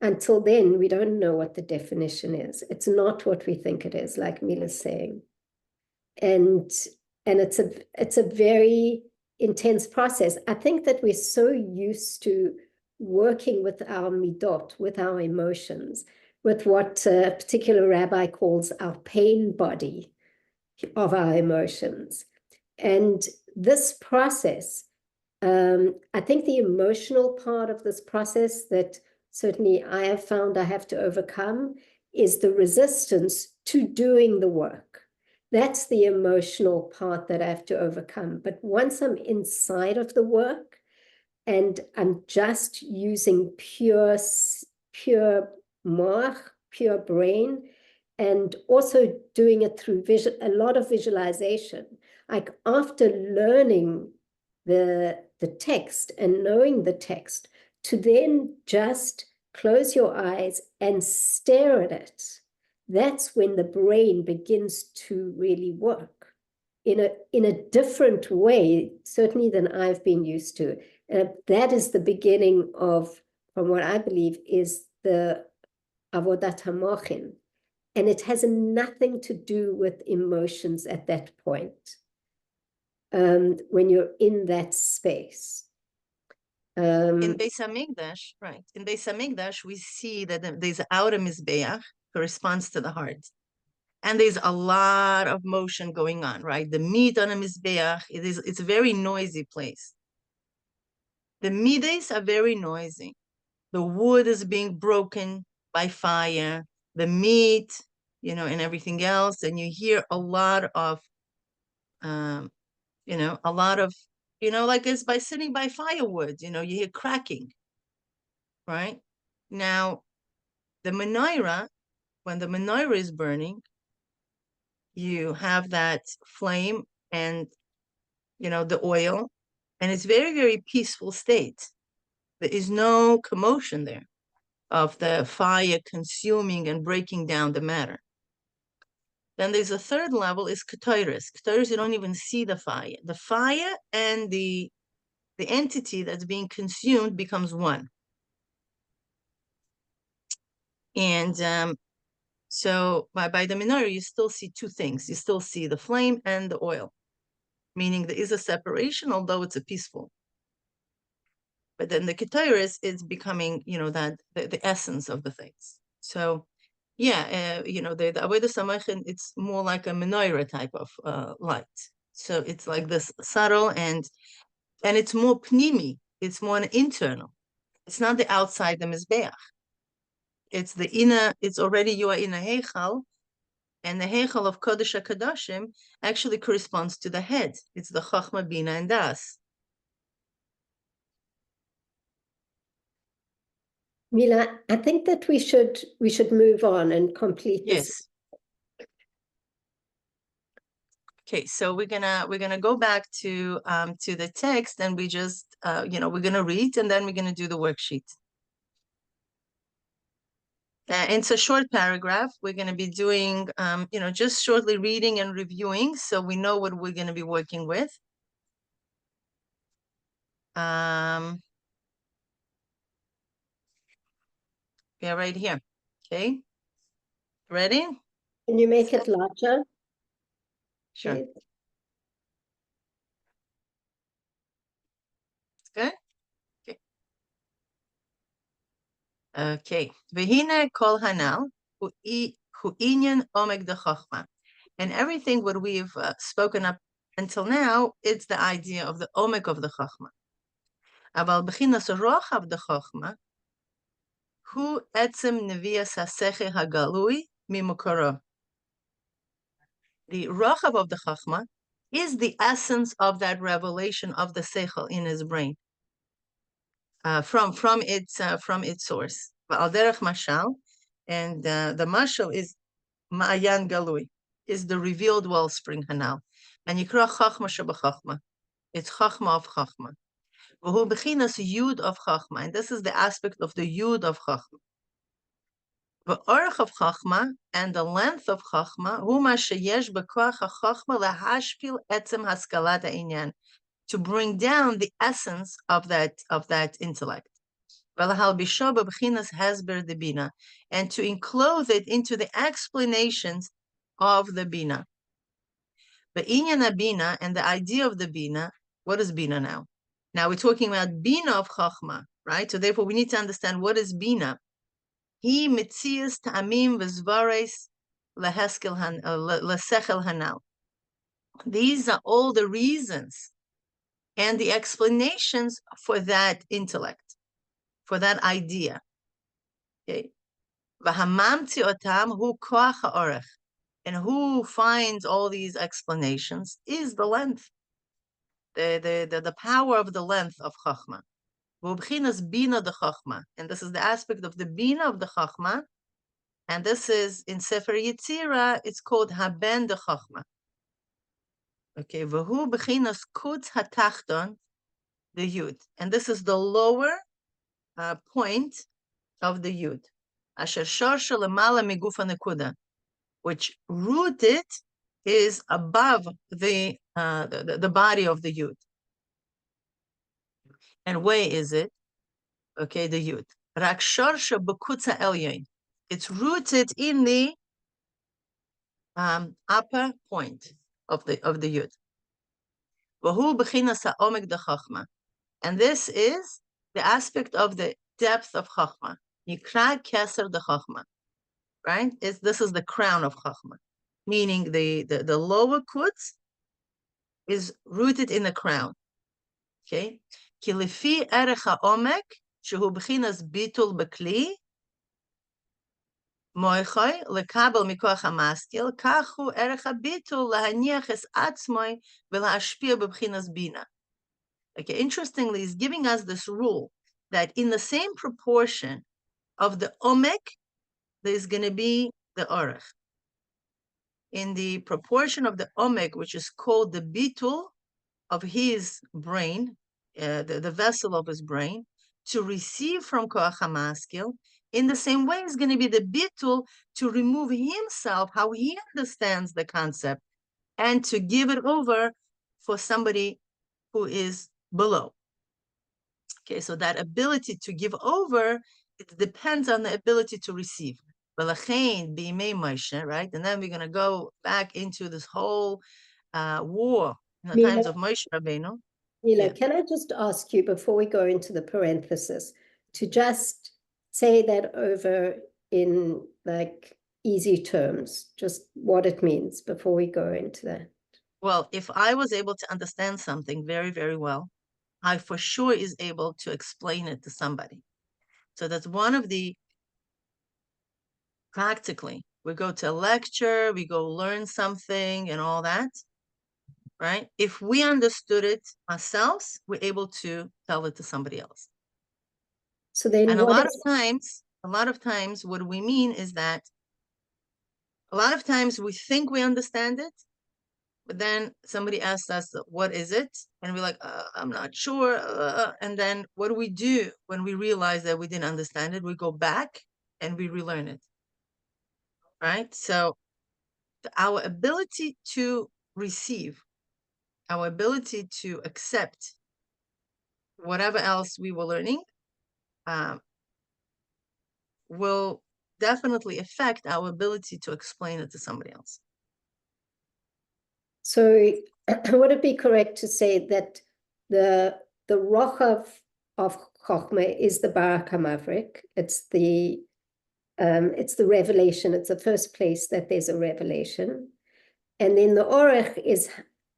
Until then, we don't know what the definition is. It's not what we think it is, like Mila's saying. And it's a very intense process. I think that we're so used to working with our midot, with our emotions, with what a particular rabbi calls our pain body of our emotions. And this process, I think the emotional part of this process that certainly I have found I have to overcome is the resistance to doing the work. That's the emotional part that I have to overcome. But once I'm inside of the work and I'm just using pure moach, pure brain, and also doing it through a lot of visualization. Like after learning the text and knowing the text, to then just close your eyes and stare at it. That's when the brain begins to really work in a different way, certainly than I've been used to. That is the beginning of, from what I believe, is the avodat hamochin. And it has nothing to do with emotions at that point. When you're in that space. In Beis Hamikdash, right? In Beis Hamikdash, we see that there's outer mizbeach corresponds to the heart, and there's a lot of motion going on, right? The meat on a mizbeach, it's a very noisy place. The midas are very noisy. The wood is being broken by fire, the meat, and everything else, and you hear a lot of, like it's by sitting by firewood, you hear cracking, right? Now, the menorah, when the menorah is burning, you have that flame and, the oil, and it's very, very peaceful state. There is no commotion there of the fire consuming and breaking down the matter. Then there's a third level is ketoris. Ketoris, you don't even see the fire. The fire and the entity that's being consumed becomes one. And so by the menorah, you still see two things. You still see the flame and the oil, meaning there is a separation, although it's a peaceful. But then the ketoris is becoming, that the essence of the things. So, yeah, the avodas hamochin, it's more like a menorah type of light. So it's like this subtle and it's more pnimi. It's more internal. It's not the outside the mizbeach. It's the inner. It's already you are in a heichal, and the heichal of Kodesh HaKadoshim actually corresponds to the head. It's the Chochma, Bina, and Das. Mila, I think that we should move on and complete this. Yes. Okay, so we're gonna go back to the text, and we just we're gonna read, and then we're gonna do the worksheet. It's a short paragraph. We're gonna be doing just shortly reading and reviewing, so we know what we're gonna be working with. Yeah, right here. Okay. Ready? Can you make it larger? Sure. please? Good. Okay. Okay. Vehine kol hanal hu inyan omek de chochma. And everything what we've spoken up until now, it's the idea of the omek of the chochma. Aval bechinas rochav de chochma hu etzem nevias haseche hagalui mimukoro. The rochav of the chochma is the essence of that revelation of the seichel in his brain, from its source. Al derech mashal, and the mashal is Maayan galui, is the revealed wellspring hanal, and yikra chochma shebachachma. It's chochma of chochma. V'hu bechinas yud of chochma, and this is the aspect of the yud of chochma. The Orech of Chochma and the length of Chochma, huma sheyesh bekoach haChochma lahashpil etzem haskalat ha'inyan, to bring down the essence of that intellect. V'lahalbisho b'bechinas hesber de bina, and to enclose it into the explanations of the bina. The inyan bina, and the idea of the bina. What is bina now? Now we're talking about bina of Chochma, right? So therefore we need to understand what is bina. He mitzias ta'amim v'zvares lesechel hanal. These are all the reasons and the explanations for that intellect, for that idea. Okay. V'hamamtzi otam hu koach ha'orech. And who finds all these explanations is the length, the power of the length of Chochma. V'ubchinas bina de Chochma. And this is the aspect of the bina of the Chochma. And this is in Sefer Yetzirah, it's called Haben de Chochma. Okay, V'hu bechinas kutz hatachton, the Yud. And this is the lower point of the Yud. Asher shorsha lemala migufa nekuda, which rooted is above the body of the Yud. And where is it? Okay, the Yud. Rak shorsha bekutza elyon. It's rooted in the upper point of the Yud. V'hu bechinas ha'omek de Chochma. And this is the aspect of the depth of Chochma. Yikra keser de Chochma. Right? This is the crown of Chochma. Meaning the lower kutz is rooted in the crown. Okay? Ki lefi erech ha'omek, shehu bechinas bitul bekli, moichoi lekabel mikoach hamaskil, kachu erech habitul lahaniach es atzmoi v'lahashpia bechinas bina. Okay, interestingly, he's giving us this rule that in the same proportion of the omek, there's going to be the orech. In the proportion of the omek, which is called the bitul of his brain, the vessel of his brain, to receive from koach hamaskil, in the same way is going to be the bitul to remove himself, how he understands the concept, and to give it over for somebody who is below. Okay, so that ability to give over, it depends on the ability to receive. Right? And then we're going to go back into this whole war in the times of Moshe Rabbeinu. Mila, can I just ask you before we go into the parenthesis to just say that over in like easy terms, just what it means before we go into that? Well, if I was able to understand something very, very well, I for sure is able to explain it to somebody. So that's one of the, practically, we go to a lecture, we go learn something and all that, right? If we understood it ourselves, we're able to tell it to somebody else. So then and a lot of times what we mean is that a lot of times we think we understand it, but then somebody asks us, what is it? And we're like, I'm not sure. And then what do we do when we realize that we didn't understand it? We go back and we relearn it, right? So our ability to receive, our ability to accept whatever else we were learning will definitely affect our ability to explain it to somebody else. So would it be correct to say that the Rochav of Chochma is the Barak Hamavrik? It's the revelation. It's the first place that there's a revelation. And then the Orech is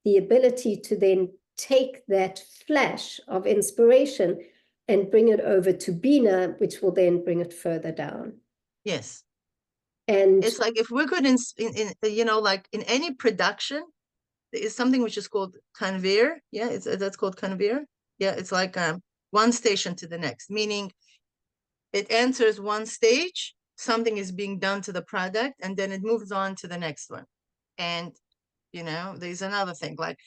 the ability to then take that flash of inspiration and bring it over to Bina, which will then bring it further down. Yes. And it's like if we're good in like in any production, there is something which is called conveyor. Yeah, that's called conveyor. Yeah, it's like one station to the next, meaning it enters one stage, something is being done to the product, and then it moves on to the next one. And there's another thing, like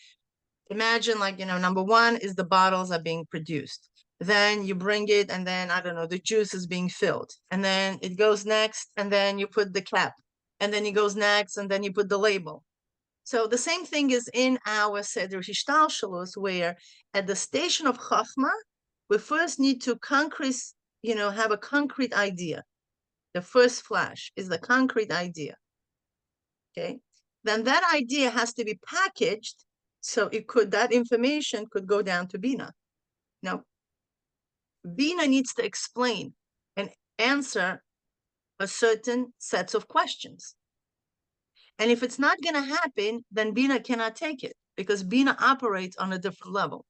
imagine like number one is the bottles are being produced, then you bring it, and then I don't know, the juice is being filled, and then it goes next, and then you put the cap, and then it goes next, and then you put the label. So the same thing is in our Seder Hishtalshalos, where at the station of Chochma, we first need to have a concrete idea. The first flash is the concrete idea. Okay, then that idea has to be packaged so that information could go down to Bina. Now, Bina needs to explain and answer a certain sets of questions. And if it's not going to happen, then Bina cannot take it, because Bina operates on a different level.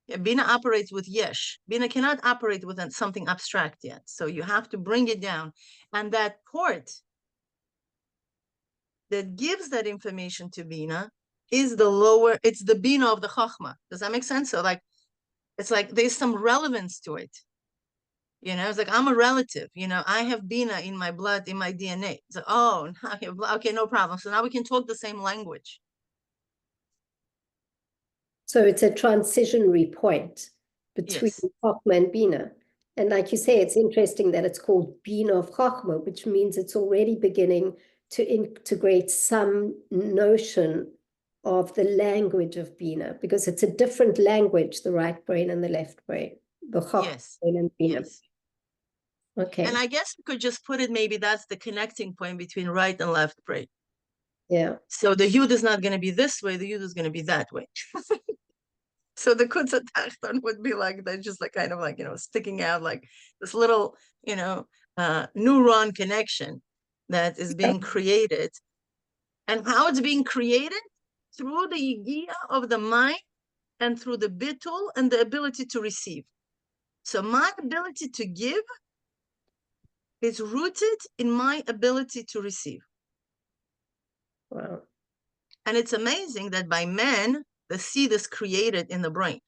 Yeah, Bina operates with yesh. Bina cannot operate with something abstract yet. So you have to bring it down. And that port that gives that information to Bina is it's the Bina of the Chochma. Does that make sense? So it's like there's some relevance to it. It's like I'm a relative, I have Bina in my blood, in my DNA. It's like, oh, okay, no problem. So now we can talk the same language. so it's a transitionary point between Yes. Chochma and Bina. And like you say, it's interesting that it's called Bina of Chochma, which means it's already beginning to integrate some notion of the language of Bina, because it's a different language, the right brain and the left brain, the Chochma brain and Bina. Yes. Okay. And I guess we could just put it, maybe that's the connecting point between right and left brain. Yeah. So the Yud is not going to be this way, the Yud is going to be that way. So the Kutza Tachton would be like, they're just like kind of like, sticking out like this little, neuron connection that is being created. And how it's being created? Through the Yigia of the mind and through the Bitul and the ability to receive. So my ability to give is rooted in my ability to receive. Wow. And it's amazing that by man, the seed is created in the brain.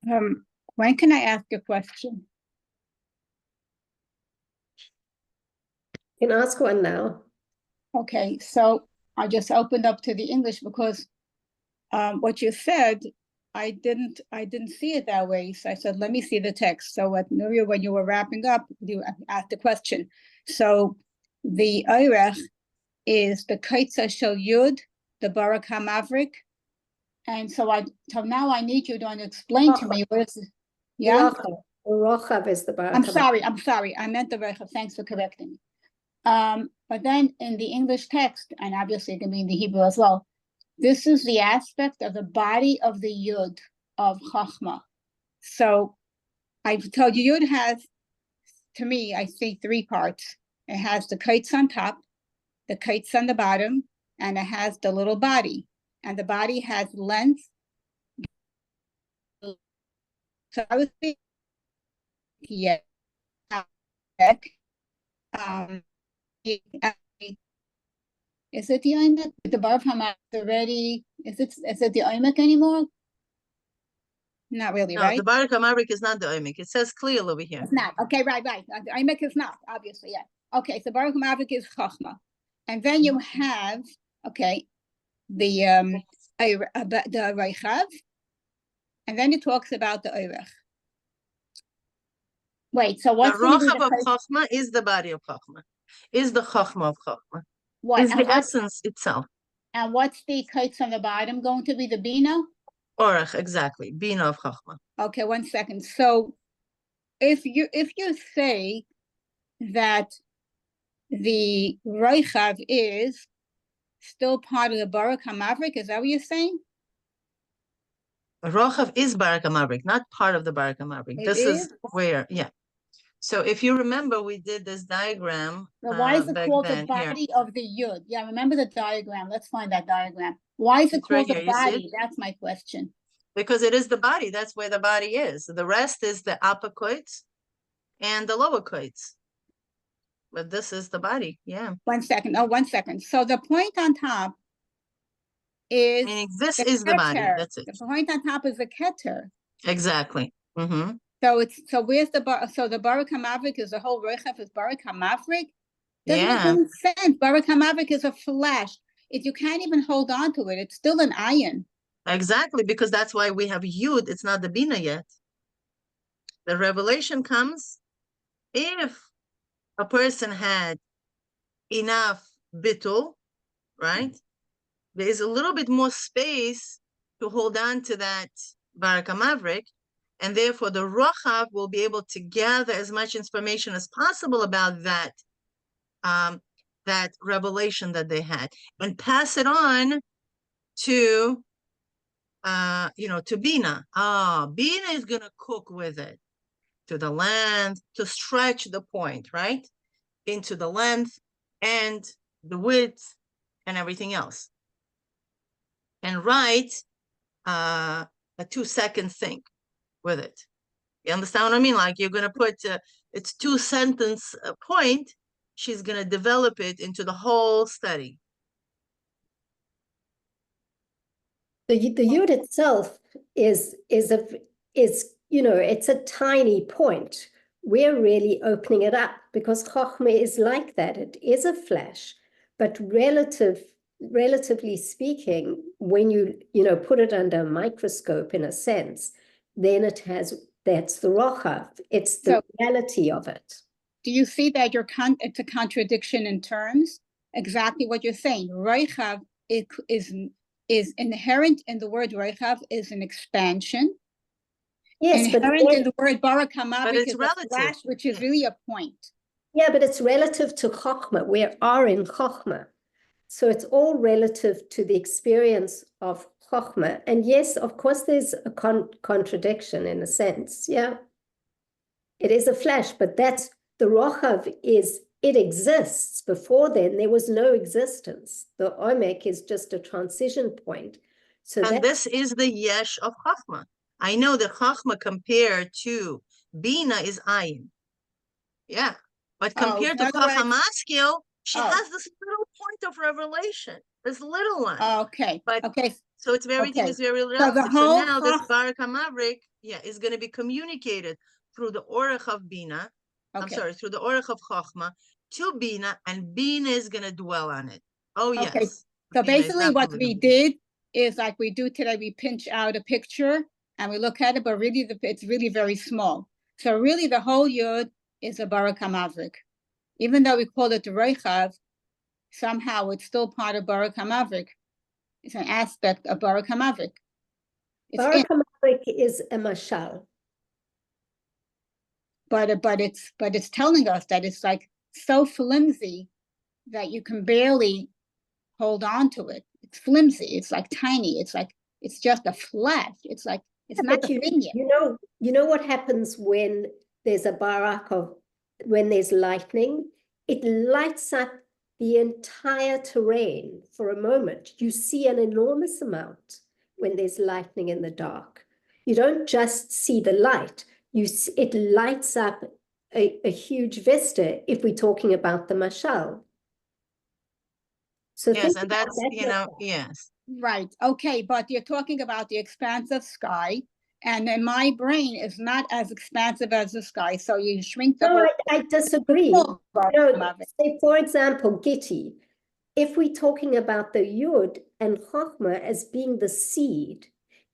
When can I ask a question? You can ask one now. Okay, so I just opened up to the English because what you said, I didn't see it that way. So I said, let me see the text. So at Nuria, when you were wrapping up, you asked the question. So the Orech is the Kaitza Shel Yud, the Barak Hamavrik. And so now I need you to explain to me what is, yeah? Rochav is the Barak. I'm sorry. I meant the Rochav. Thanks for correcting me. But then in the English text, and obviously it can be in the Hebrew as well, this is the aspect of the body of the Yud of Chochma. So I've told you, Yud has, to me, I see three parts. It has the kites on top, the kites on the bottom, and it has the little body. And the body has length. So I was thinking, yeah. Is it the Oimek? The Baruch Hamad already, is it the Oimek anymore? Not really, No, right? the Barak Hamavrik is not the Oimek. It says clear over here. It's not. Okay, right. The Oimek is not, obviously, yeah. Okay, so Baruch Hamavrik is Chochma. And then you have, okay, the Rochav, and then it talks about the Orech. Wait, so what's the Rochav of Chochma is the body of Chochma, is the Chochma of Chochma, is the essence itself. And what's the kites on the bottom going to be? The Bina? Orech, exactly. Bina of Chochma. Okay, 1 second. So if you say that the Rochav is still part of the Barak Hamavrik, is that what you're saying? Rochav is Barak Hamavrik, not part of the Barak Hamavrik. This is where, yeah. So if you remember, we did this diagram Now, why is it back called then the here. body of the Yud? Yeah, remember the diagram. Let's find that diagram. Why is it It's right called the here, you see it? body? That's my question. Because it is the body. That's where the body is. The rest is the upper quotes and the lower quotes. But this is the body, yeah. 1 second. Oh, 1 second. So the point on top is Meaning this the is the body. keter. That's it. The point on top is the keter. Exactly. Mm-hmm. So where's the Barak Hamavrik is the whole Rochav is Barak Hamavrik? Doesn't make Yeah, any sense. Barak Hamavrik is a flash. If you can't even hold on to it, it's still an iron. exactly. Because that's why we have Yud. It's not the Bina yet. The revelation comes if a person had enough bittul, right? There is a little bit more space to hold on to that Barak Hamavrik, and therefore the Rochav will be able to gather as much information as possible about that that revelation that they had, and pass it on to to Bina. Bina is gonna cook with it to the length, to stretch the point, right? Into the length and the width and everything else. And write a 2-second thing with it. You understand what I mean? Like you're gonna put it's 2-sentence point. She's gonna develop it into the whole study. The Yud itself is it's a tiny point. We're really opening it up because Chochma is like that. It is a flash, but relatively speaking, when you put it under a microscope in a sense, then that's the Rochav. It's the reality of it. Do you see that it's a contradiction in terms? Exactly what you're saying. Rochav is inherent in the word Rochav is an expansion. Yes, inherent in the word Barak Hamavrik is relative. a flash, which is really a point. Yeah, but it's relative to Chochma. We are in Chochma. So it's all relative to the experience of Chochma. And yes, of course, there's a contradiction in a sense. Yeah. It is a flash, but that's the Rochav it exists. Before then, there was no existence. The Orech is just a transition point. So and this is the Yesh of Chochma. I know that Chochma compared to Bina is Ayin. Yeah. But compared to Chochma, she has this little point of revelation, this little one. Okay. But okay. So it's everything is very relative. So now this Barak Hamavrik, is going to be communicated through the Orech of Bina. I'm sorry, through the Orech of Chochma to Bina, and Bina is going to dwell on it. Oh, yes. Okay. So basically what we did is like we do today, we pinch out a picture and we look at it, but really it's really very small. So really the whole Yud is a Barak Hamavrik. Even though we call it the Rochav, somehow it's still part of Barak Hamavrik. It's an aspect of Barak Hamavrik. Barak Hamavrik is a Mashal. But it's telling us that it's like so flimsy that you can barely hold on to it. It's flimsy. It's like tiny. It's like it's just a flash. It's like it's not the thing yet. You know what happens when there's a Barak when there's lightning? It lights up the entire terrain for a moment. You see an enormous amount when there's lightning in the dark. You don't just see the light. It lights up a huge vista if we're talking about the Mashal. So yes, and that's, yes. Right. Okay, but you're talking about the expansive sky, and then my brain is not as expansive as the sky, so you shrink the whole... I disagree. Say, for example, Gitti, if we're talking about the Yud and Chochma as being the seed,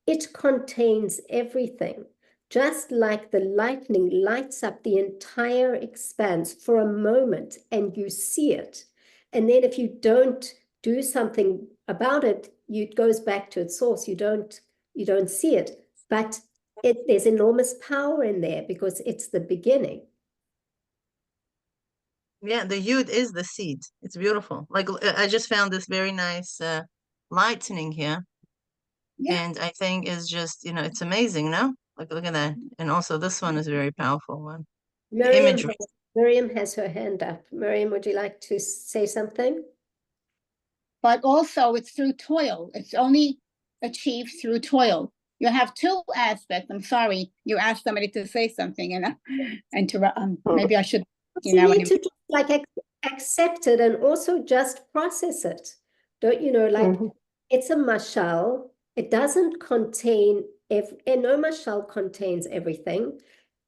it contains everything. Just like the lightning lights up the entire expanse for a moment and you see it. And then if you don't do something about it, it goes back to its source. You don't see it, but there's enormous power in there because it's the beginning. Yeah, the Yud is the seed. It's beautiful. Like I just found this very nice lightning here. Yeah. And I think it's just, it's amazing, no? Like, look at that. And also this one is a very powerful one. The imagery. Miriam has her hand up. Miriam, would you like to say something? But also it's through toil. It's only achieved through toil. You have two aspects. I'm sorry, you asked somebody to say something, and maybe I should. You need to just like accept it and also just process it. Don't you know? Like it's a mashal. It doesn't contain and no mashal contains everything.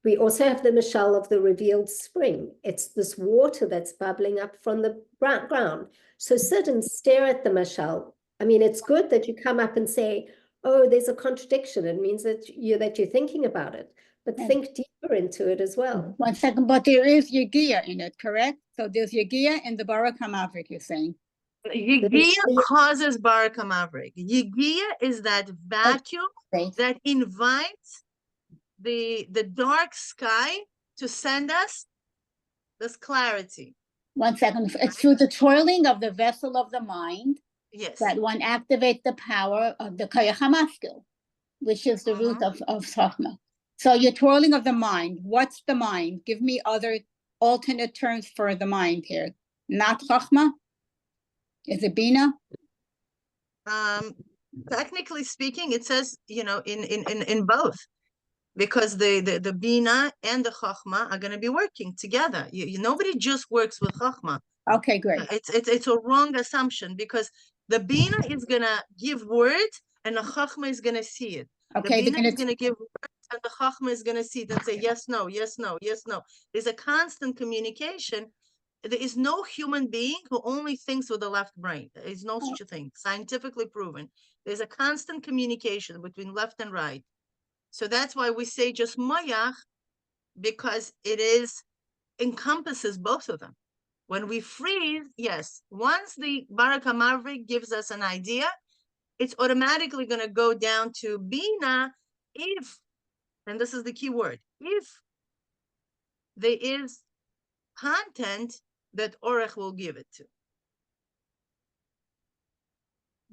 We also have the mashal of the revealed spring. It's this water that's bubbling up from the ground. So sit and stare at the mashal. I mean, it's good that you come up and say, oh, there's a contradiction. It means that you're thinking about it, but think deeper into it as well. 1 second, but there is Yegia in it, correct? So there's Yegia in the Barak Hamavrik, you're saying? Yegia causes Barak Hamavrik. Yegia is that vacuum that invites the dark sky to send us this clarity. 1 second. It's through the toiling of the vessel of the mind, yes, that one activates the power of the Koyach HaMaskil, which is the root of Chochma. So you're toiling of the mind. What's the mind? Give me other alternate terms for the mind here. Not Chochma? Is it Bina? Technically speaking, it says, in both. Because the Bina and the Chochma are going to be working together. Nobody just works with Chochma. Okay, great. It's a wrong assumption because the Bina is going to give word and the Chochma is going to see it. Okay, the Bina is going to give words and the Chochma is going to see it and say yes, no, yes, no, yes, no. There's a constant communication. There is no human being who only thinks with the left brain. There is no such a thing, scientifically proven. There's a constant communication between left and right. So that's why we say just Mayach, because it encompasses both of them. When we freeze, yes, once the Barak HaMavrik gives us an idea, it's automatically going to go down to Bina if, and this is the key word, if there is content that Orech will give it to.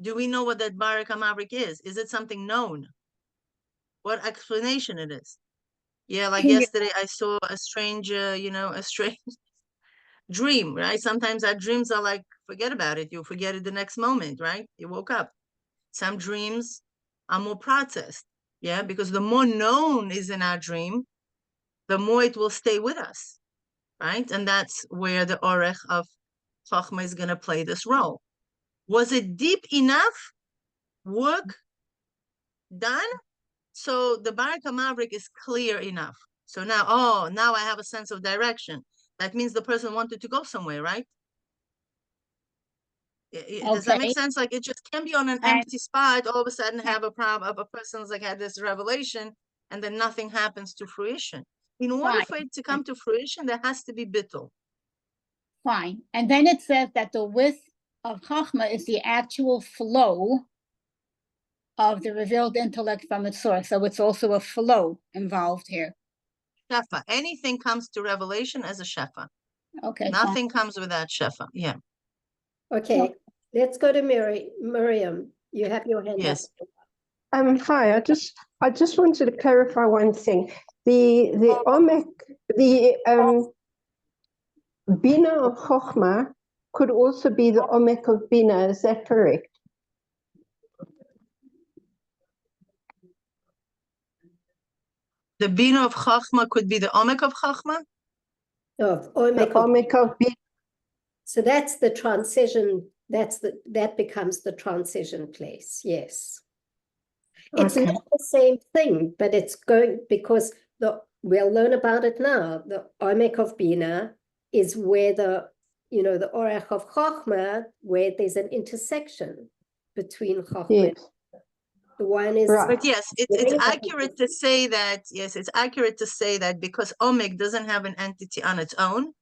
Do we know what that Barak HaMavrik is? Is it something known? What explanation it is? Yeah, like yesterday I saw a strange, a strange dream, right? Sometimes our dreams are like, forget about it. You forget it the next moment, right? You woke up. Some dreams are more processed, yeah? Because the more known is in our dream, the more it will stay with us, right? And that's where the Orech of Chochma is going to play this role. Was it deep enough work done? So the Barak HaMavrik is clear enough. So now I have a sense of direction. That means the person wanted to go somewhere, right? Does that make sense? Like it just can be on an empty spot, all of a sudden have a problem of a person's like had this revelation and then nothing happens to fruition. In order for it to come to fruition, there has to be bittul. Fine. And then it says that the width of Chochma is the actual flow of the revealed intellect from its source. So it's also a flow involved here. Shefa. Anything comes to revelation as a shefa. Okay. Nothing comes without shefa. Yeah. Okay. Let's go to Miriam. You have your hand yes. up. Hi. I just wanted to clarify one thing. The Orech, the Bina of Chochma could also be the Orech of Bina. Is that correct? The Bina of Chochma could be the Orech of Chochma? No, Orech of Bina. So that's the transition. That becomes the transition place. Yes. It's not the same thing, but it's going because we'll learn about it now. The Orech of Bina is where the Orech of Chochma, where there's an intersection between Chochma. Yes. The one is right. But yes, it's accurate to say that. Yes, it's accurate to say that because Orech doesn't have an entity on its own.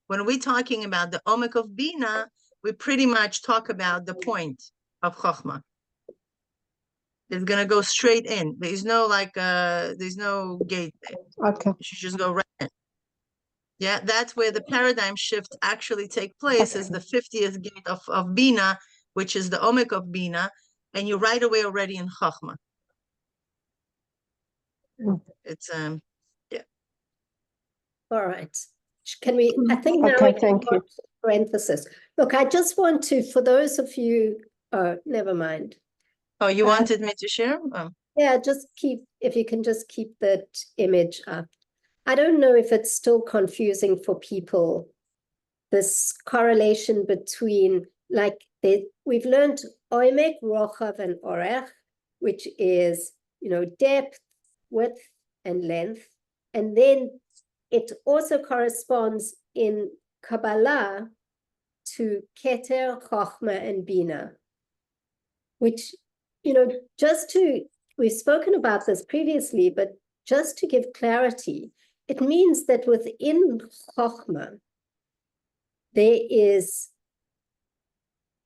When we're talking about the Orech of Bina, we pretty much talk about the point. of Chochma. It's gonna go straight in. There's no there's no gate there. Okay. You should just go right in. Yeah, that's where the paradigm shift actually take place, is the 50th gate of Bina, which is the Omek of Bina, and you're right away already in Chochma. It's yeah. All right. Can we, I think now Okay, we can thank go you. to parenthesis. Look, I just want to, for those of you, oh, never mind. Oh, you wanted me to share? Yeah, just keep, if you can just keep that image up. I don't know if it's still confusing for people, this correlation between, like, we've learned Omek, Rochav, and Orech, which is, depth, width, and length. And then it also corresponds in Kabbalah to Keter, Chochma, and Bina, which, we've spoken about this previously, but just to give clarity, it means that within Chochma, there is,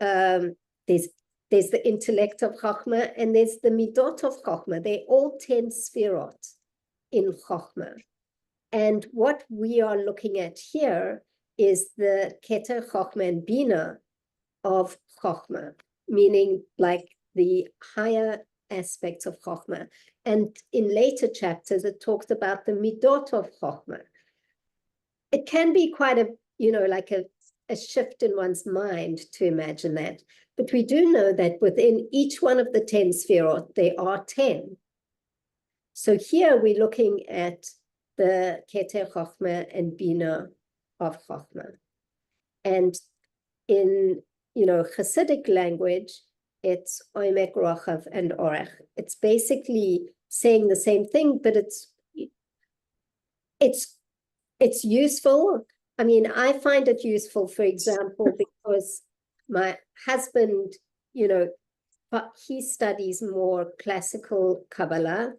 there's the intellect of Chochma, and there's the midot of Chochma. They're all 10 sfirot in Chochma. And what we are looking at here is the Keter, Chochma, and Bina of Chochma, meaning like the higher aspects of Chochma. And in later chapters, it talks about the midot of Chochma. It can be quite like a shift in one's mind to imagine that. But we do know that within each one of the 10 sfirot, there are 10. So here we're looking at the Keter, Chochma, and Bina of Chochma. And in, Hasidic language, it's Omek, Rochav, and Orech. It's basically saying the same thing, but it's useful. I mean, I find it useful, for example, because my husband, he studies more classical Kabbalah.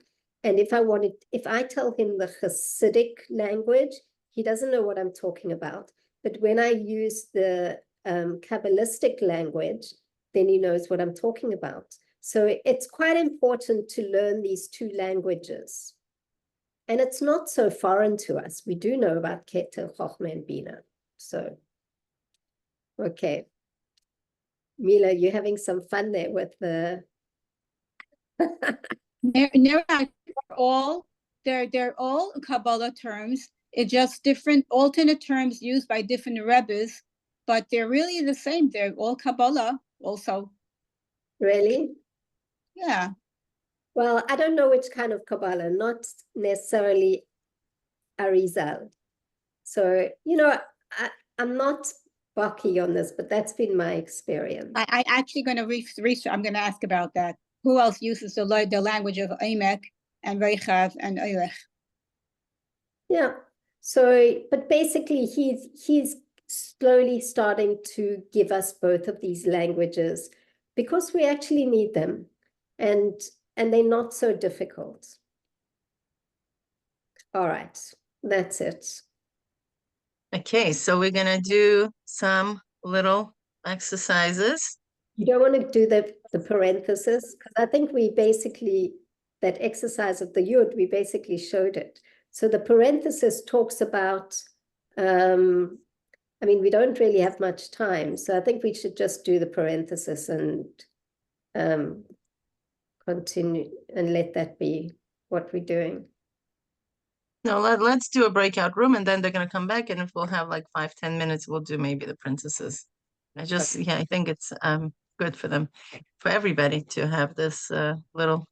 And if I tell him the Hasidic language, he doesn't know what I'm talking about. But when I use the Kabbalistic language, then he knows what I'm talking about. So it's quite important to learn these two languages. And it's not so foreign to us. We do know about Keter, Chochma, and Bina. So, okay. Mila, you're having some fun there with the... They're all Kabbalah terms. It's just different alternate terms used by different rebbes, but they're really the same. They're all Kabbalah also. Really? Yeah. Well, I don't know which kind of Kabbalah, not necessarily Arizal. So, I'm not bucky on this, but that's been my experience. I actually going to research. I'm going to ask about that. Who else uses the language of Omek and Rochav and Orech? Yeah. So, but basically, he's slowly starting to give us both of these languages because we actually need them, and they're not so difficult. All right, that's it. Okay, so we're gonna do some little exercises. You don't want to do the parenthesis, because I think we basically, that exercise of the yud, we basically showed it. So the parenthesis talks about, I mean, we don't really have much time, so I think we should just do the parenthesis and continue and let that be what we're doing. No, let's do a breakout room, and then they're gonna come back, and if we'll have like 5-10 minutes, we'll do maybe the princesses. I think it's good for them, for everybody to have this little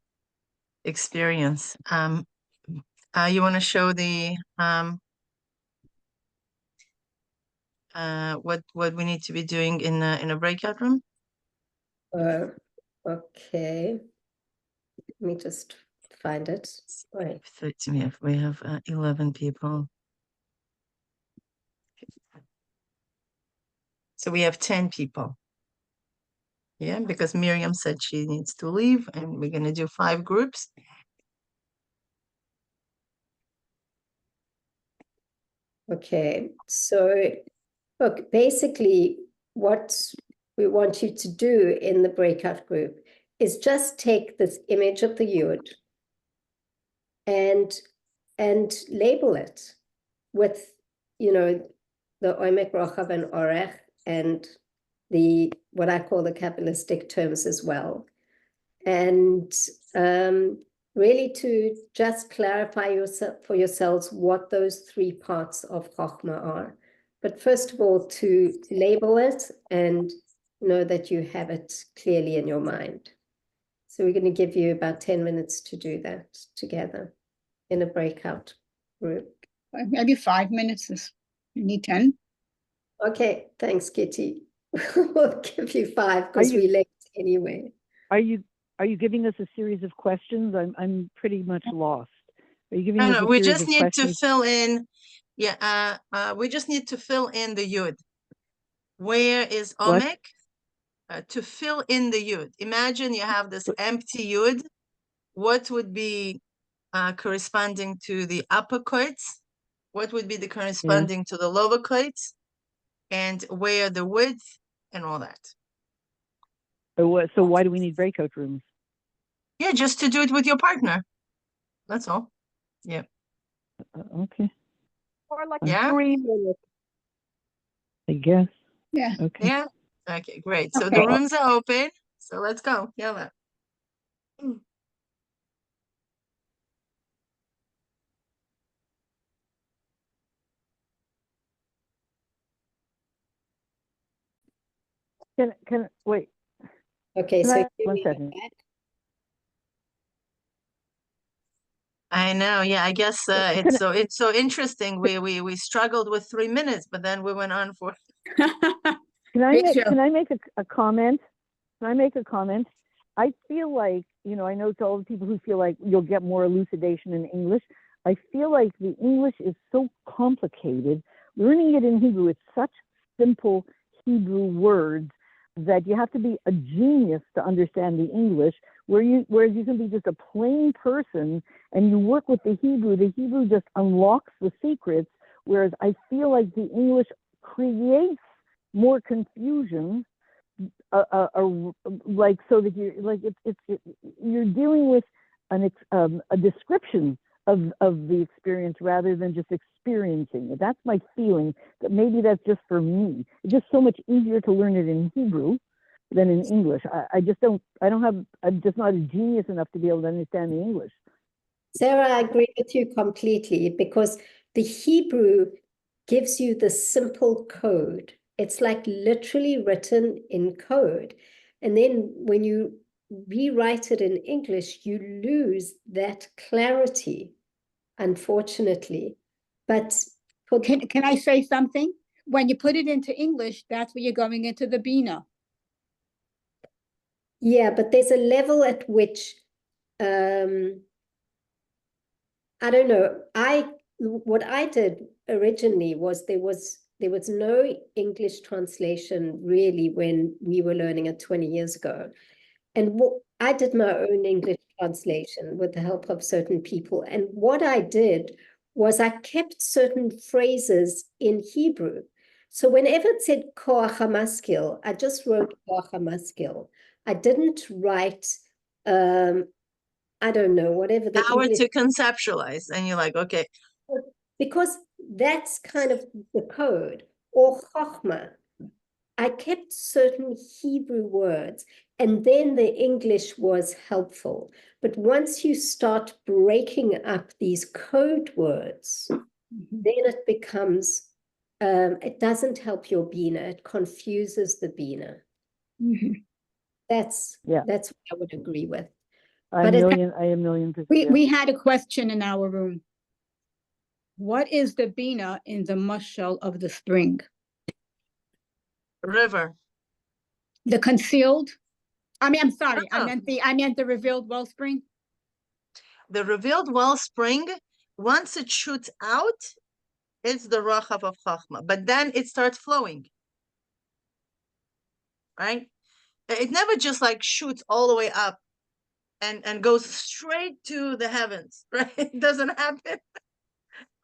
experience. You want to show the what we need to be doing in a breakout room? Okay. Let me just find it. Right. 13, we have 11 people. So we have 10 people. Yeah, because Miriam said she needs to leave, and we're gonna do 5 groups. Okay, so look, basically what we want you to do in the breakout group is just take this image of the yud and label it with, you know, the Orech, Rochav, and Orech, and the what I call the Kabbalistic terms as well. And really to just clarify for yourselves what those three parts of Chochma are. But first of all, to label it and know that you have it clearly in your mind. So we're going to give you about 10 minutes to do that together in a breakout group. Maybe 5 minutes is, you need 10. Okay, thanks, Kitty. We'll give you 5 because we late anyway. Are you giving us a series of questions? I'm pretty much lost. Are you giving us a we series just of need questions? to fill in. Yeah, we just need to fill in the yud. Where is What? Omek? To fill in the yud. Imagine you have this empty yud. What would be corresponding to the upper quotes? What would be the corresponding to the lower quotes? And where the width and all that. So why do we need breakout rooms? Yeah, just to do it with your partner. That's all. Yeah. Okay, Or like Yeah. 3 minutes. I guess. Yeah. Okay. Yeah. Okay, great. So Okay. the rooms are open. So let's go. Yalla. Can wait? Okay, Can so I- give one me second. that. I know. Yeah, I guess Can it's so interesting. We struggled with 3 minutes, but then we went on for. Can I Me make too. can I make a comment? Can I make a comment? I feel like, you know, I know to all the people who feel like you'll get more elucidation in English. I feel like the English is so complicated. Learning it in Hebrew, it's such simple Hebrew words that you have to be a genius to understand the English, whereas you can be just a plain person and you work with the Hebrew just unlocks the secrets, whereas I feel like the English creates more confusion, like, so that you're like you're dealing with a description of the experience rather than just experiencing it. That's my feeling. That maybe that's just for me. It's just so much easier to learn it in Hebrew than in English. I'm just not a genius enough to be able to understand the English. Sarah, I agree with you completely because the Hebrew gives you the simple code. It's like literally written in code. And then when you rewrite it in English, you lose that clarity, unfortunately. But for Can I say something? When you put it into English, that's where you're going into the Bina. yeah, but there's a level at which I don't know. What I did originally was there was no English translation really when we were learning it 20 years ago. And I did my own English translation with the help of certain people. And what I did was I kept certain phrases in Hebrew. So whenever it said koach hamaskil, I just wrote koach hamaskil. I didn't write I don't know, whatever the Hour English, to conceptualize, and you're like, okay. because that's kind of the code. Or Chochma, I kept certain Hebrew words, and then the English was helpful. But once you start breaking up these code words, then it becomes, it doesn't help your Bina, it confuses the Bina. That's what I would agree with. I But a million percent. We had a question in our room. What is the Bina in the Mashal of the spring? River. The concealed? I mean, I'm sorry. Oh. I meant the revealed wellspring. The revealed wellspring, once it shoots out, it's the Rochav of Chochma, but then it starts flowing. Right? It never just like shoots all the way up and goes straight to the heavens, right? It doesn't happen.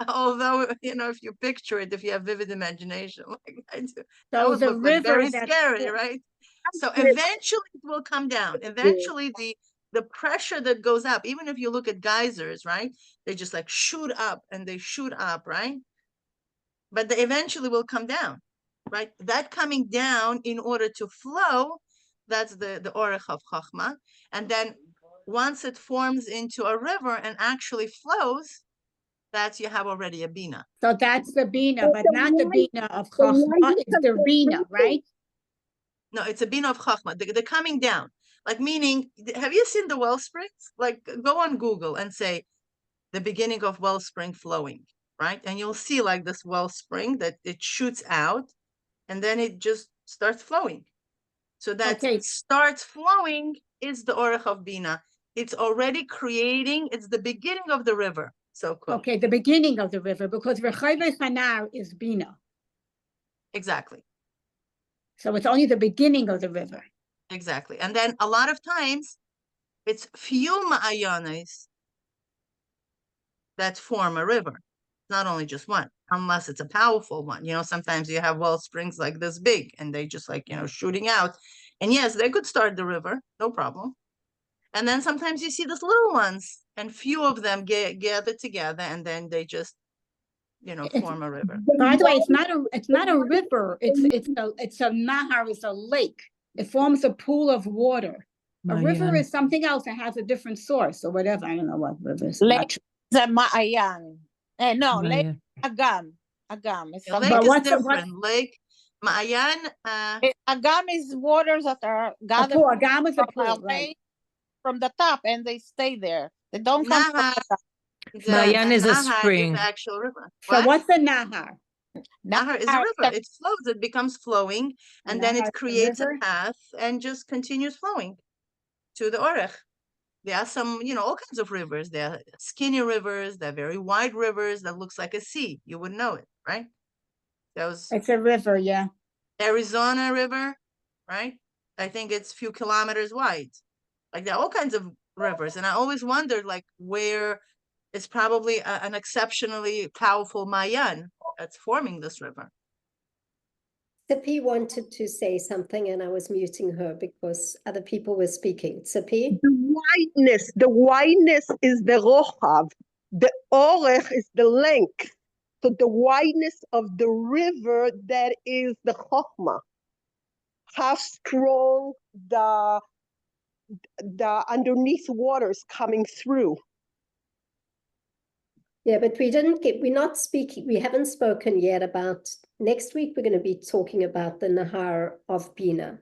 Although, you know, if you picture it, if you have vivid imagination like I do, that would look like very scary, right? So eventually it will come down. Eventually the pressure that goes up, even if you look at geysers, right? They just like shoot up and they shoot up, right? But they eventually will come down, right? That coming down in order to flow, that's the Orech of Chochma. And then once it forms into a river and actually flows, that's you have already a Bina. So that's the Bina, but not the Bina of Chochma, it's the Bina, right? No, it's a Bina of Chochma, the coming down. Like meaning, have you seen the wellsprings? Like go on Google and say the beginning of wellspring flowing, right? And you'll see like this wellspring that it shoots out and then it just starts flowing. So that starts flowing is the Orech of Bina. It's already creating, it's the beginning of the river. So cool. Okay, the beginning of the river, because Rochav Chanar is Bina. Exactly. So it's only the beginning of the river. Exactly. And then a lot of times it's few Maayanes that form a river. Not only just one, unless it's a powerful one. You know, sometimes you have well springs like this big and they just like, you know, shooting out. And yes, they could start the river, no problem. And then sometimes you see these little ones and few of them gather together and then they just, you know, form a river. By the way, it's not a river. It's a nahar, it's a lake. It forms a pool of water. A river is something else that has a different source or whatever. I don't know what river is. Lake the Maayan. No, Lake Agam. Agam. Lake is different. Lake Maayan. Agam is waters that are gathered Agam is a pool, right? From the top, and they stay there. They don't come from the top. Maayan is a spring. Is the actual river. So what's the nahar? Nahar is a river. It flows. It becomes flowing, and then it creates a path and just continues flowing to the Orech. There are some, you know, all kinds of rivers. There are skinny rivers. There are very wide rivers that looks like a sea. You wouldn't know it, right? It's a river, yeah. Arizona River, right? I think it's a few kilometers wide. Like there are all kinds of rivers. And I always wondered like where is probably an exceptionally powerful Maayan that's forming this river. Tzipi wanted to say something and I was muting her because other people were speaking. Tzipi? The wideness is the Rochav. The Orech is the length. So the wideness of the river, that is the Chochma. How strong the underneath waters coming through. Yeah, but we're not speaking, we haven't spoken yet about, next week we're going to be talking about the Nahar of Bina.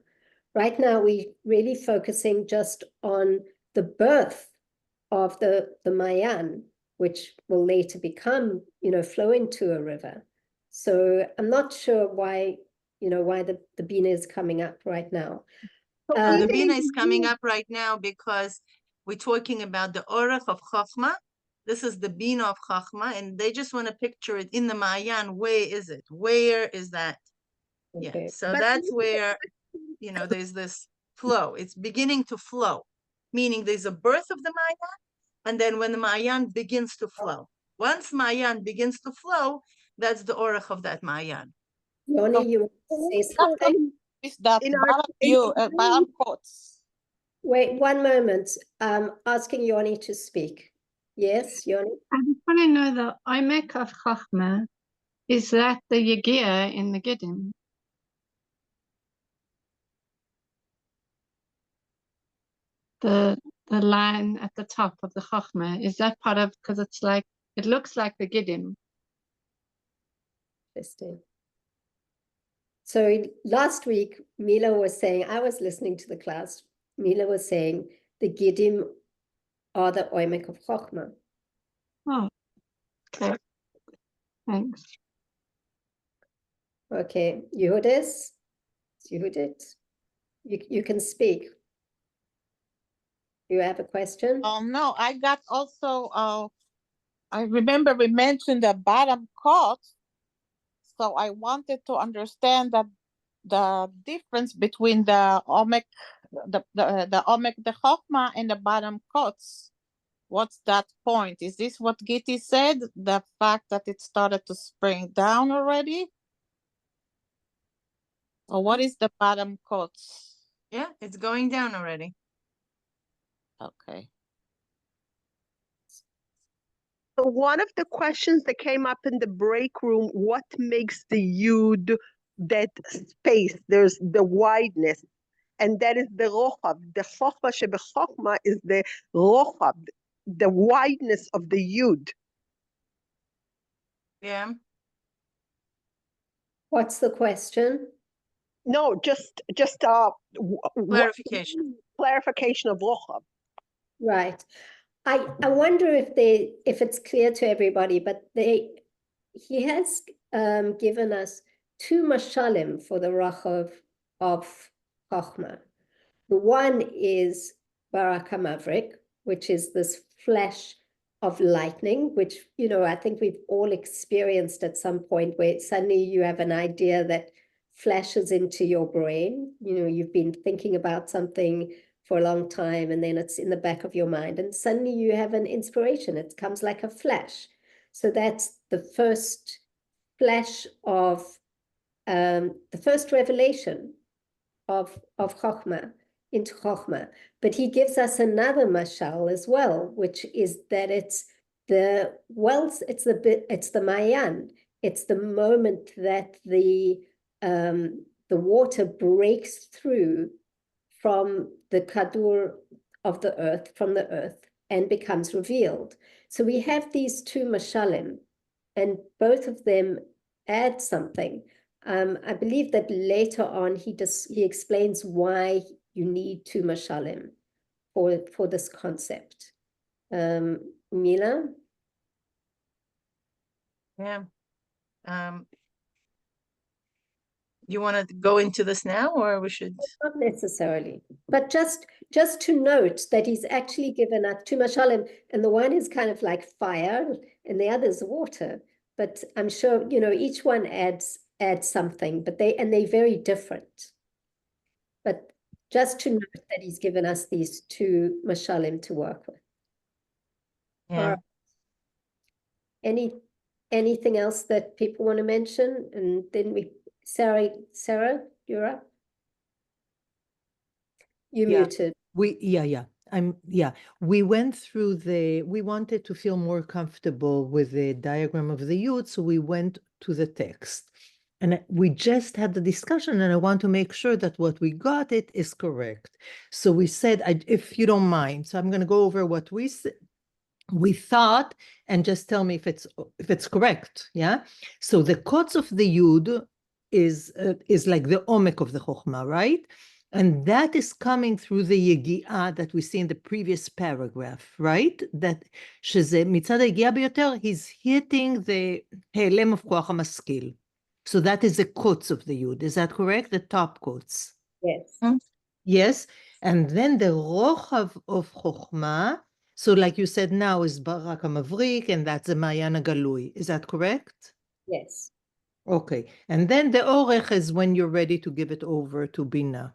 Right now we're really focusing just on the birth of the Maayan, which will later become, you know, flow into a river. So I'm not sure why, you know, why the Bina is coming up right now. The Bina is coming up right now because we're talking about the Orech of Chochma. This is the Bina of Chochma, and they just want to picture it in the Maayan. Where is it? Where is that? Okay. Yeah, so that's where, you know, there's this flow. It's beginning to flow, meaning there's a birth of the Maayan, and then when the Maayan begins to flow. Once Maayan begins to flow, that's the Orech of that Maayan. Yoni, you say something? Is that Barak quotes? Wait, one moment. Asking Yoni to speak. Yes, Yoni? I just want to know the Orech of Chochma, is that the Yegia in the Giddim? The line at the top of the Chochma, is that part of, because it's like, it looks like the Giddim. Interesting. So last week, Mila was saying, I was listening to the class, Mila was saying the Giddim are the Orech of Chochma. Oh, okay. Thanks. Okay, Yehudis? Yehudit? You can speak. You have a question? No, I got also, I remember we mentioned the bottom coat. So I wanted to understand that the difference between the Orech, the Chochma and the bottom coats. What's that point? Is this what Gitti said? The fact that it started to spring down already? Or what is the bottom coats? Yeah, it's going down already. Okay. So one of the questions that came up in the break room, what makes the yud that space? There's the wideness, and that is the rochav. The chochma shebechokma is the rochav, the wideness of the yud. Yeah. What's the question? No, just Clarification. clarification of rochav. Right. I wonder if it's clear to everybody, but he has given us two mashalim for the Rochav of Chochma. The one is Barak Hamavrik, which is this flash of lightning, which, you know, I think we've all experienced at some point where suddenly you have an idea that flashes into your brain. You know, you've been thinking about something for a long time, and then it's in the back of your mind, and suddenly you have an inspiration. It comes like a flash. So that's the first flash of the first revelation of Chochma into Chochma. But he gives us another mashal as well, which is that it's the wells, it's the Maayan. It's the moment that the water breaks through from the kadur of the earth, from the earth, and becomes revealed. So we have these two mashalim, and both of them add something. I believe that later on he explains why you need two mashalim for this concept. Mila? Yeah. You want to go into this now, or we should? Not necessarily, but just to note that he's actually given us two mashalim, and the one is kind of like fire, and the other is water. But I'm sure, you know, each one adds something, but they're very different. But just to note that he's given us these two mashalim to work with. Yeah. Anything else that people want to mention? And then Sarah, you're up. You Yeah. muted. We went through we wanted to feel more comfortable with the diagram of the yud, so we went to the text. And we just had the discussion, and I want to make sure that what we got it is correct. So we said, if you don't mind, so I'm going to go over what we thought, and just tell me if it's correct. Yeah. So the quotes of the yud is like the omek of the chochma, right? And that is coming through the yegi'ah that we see in the previous paragraph, right? That שזה מצד היגיעה ביותר, he's hitting the העלם of כוח המשכיל. So that is the quotes of the yud. Is that correct? The top quotes. Yes. Yes. And then the rochav of chochma, so like you said now, is Barak Hamavrik, and that's the Maayan Galui. Is that correct? Yes. Okay. And then the Orech is when you're ready to give it over to Bina.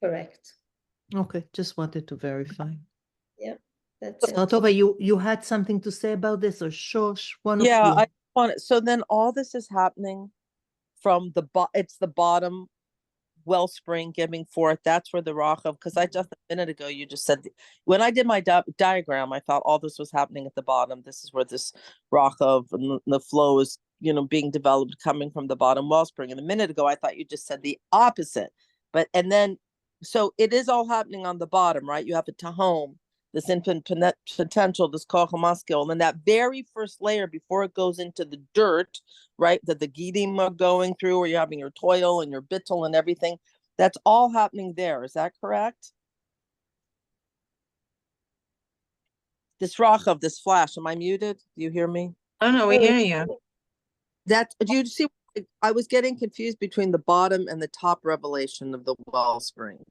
Correct. Okay, just wanted to verify. Yeah, that's it. Tova, you had something to say about this, or Shosh, one of you? I want. So then all this is happening from it's the bottom wellspring giving forth. That's where the Rochav, because I just a minute ago you just said, when I did my diagram, I thought all this was happening at the bottom. This is where this Rochav and the flow is, you know, being developed coming from the bottom wellspring. And a minute ago I thought you just said the opposite. So it is all happening on the bottom, right? You have a tahom, this infinite potential, this chochma skill, and then that very first layer before it goes into the dirt, right? That the gidim are going through, where you're having your toil and your bittul and everything. That's all happening there. Is that correct? This Rochav, this flash. Am I muted? Do you hear me? Oh no, we hear you. Do you see? I was getting confused between the bottom and the top revelation of the wellspring.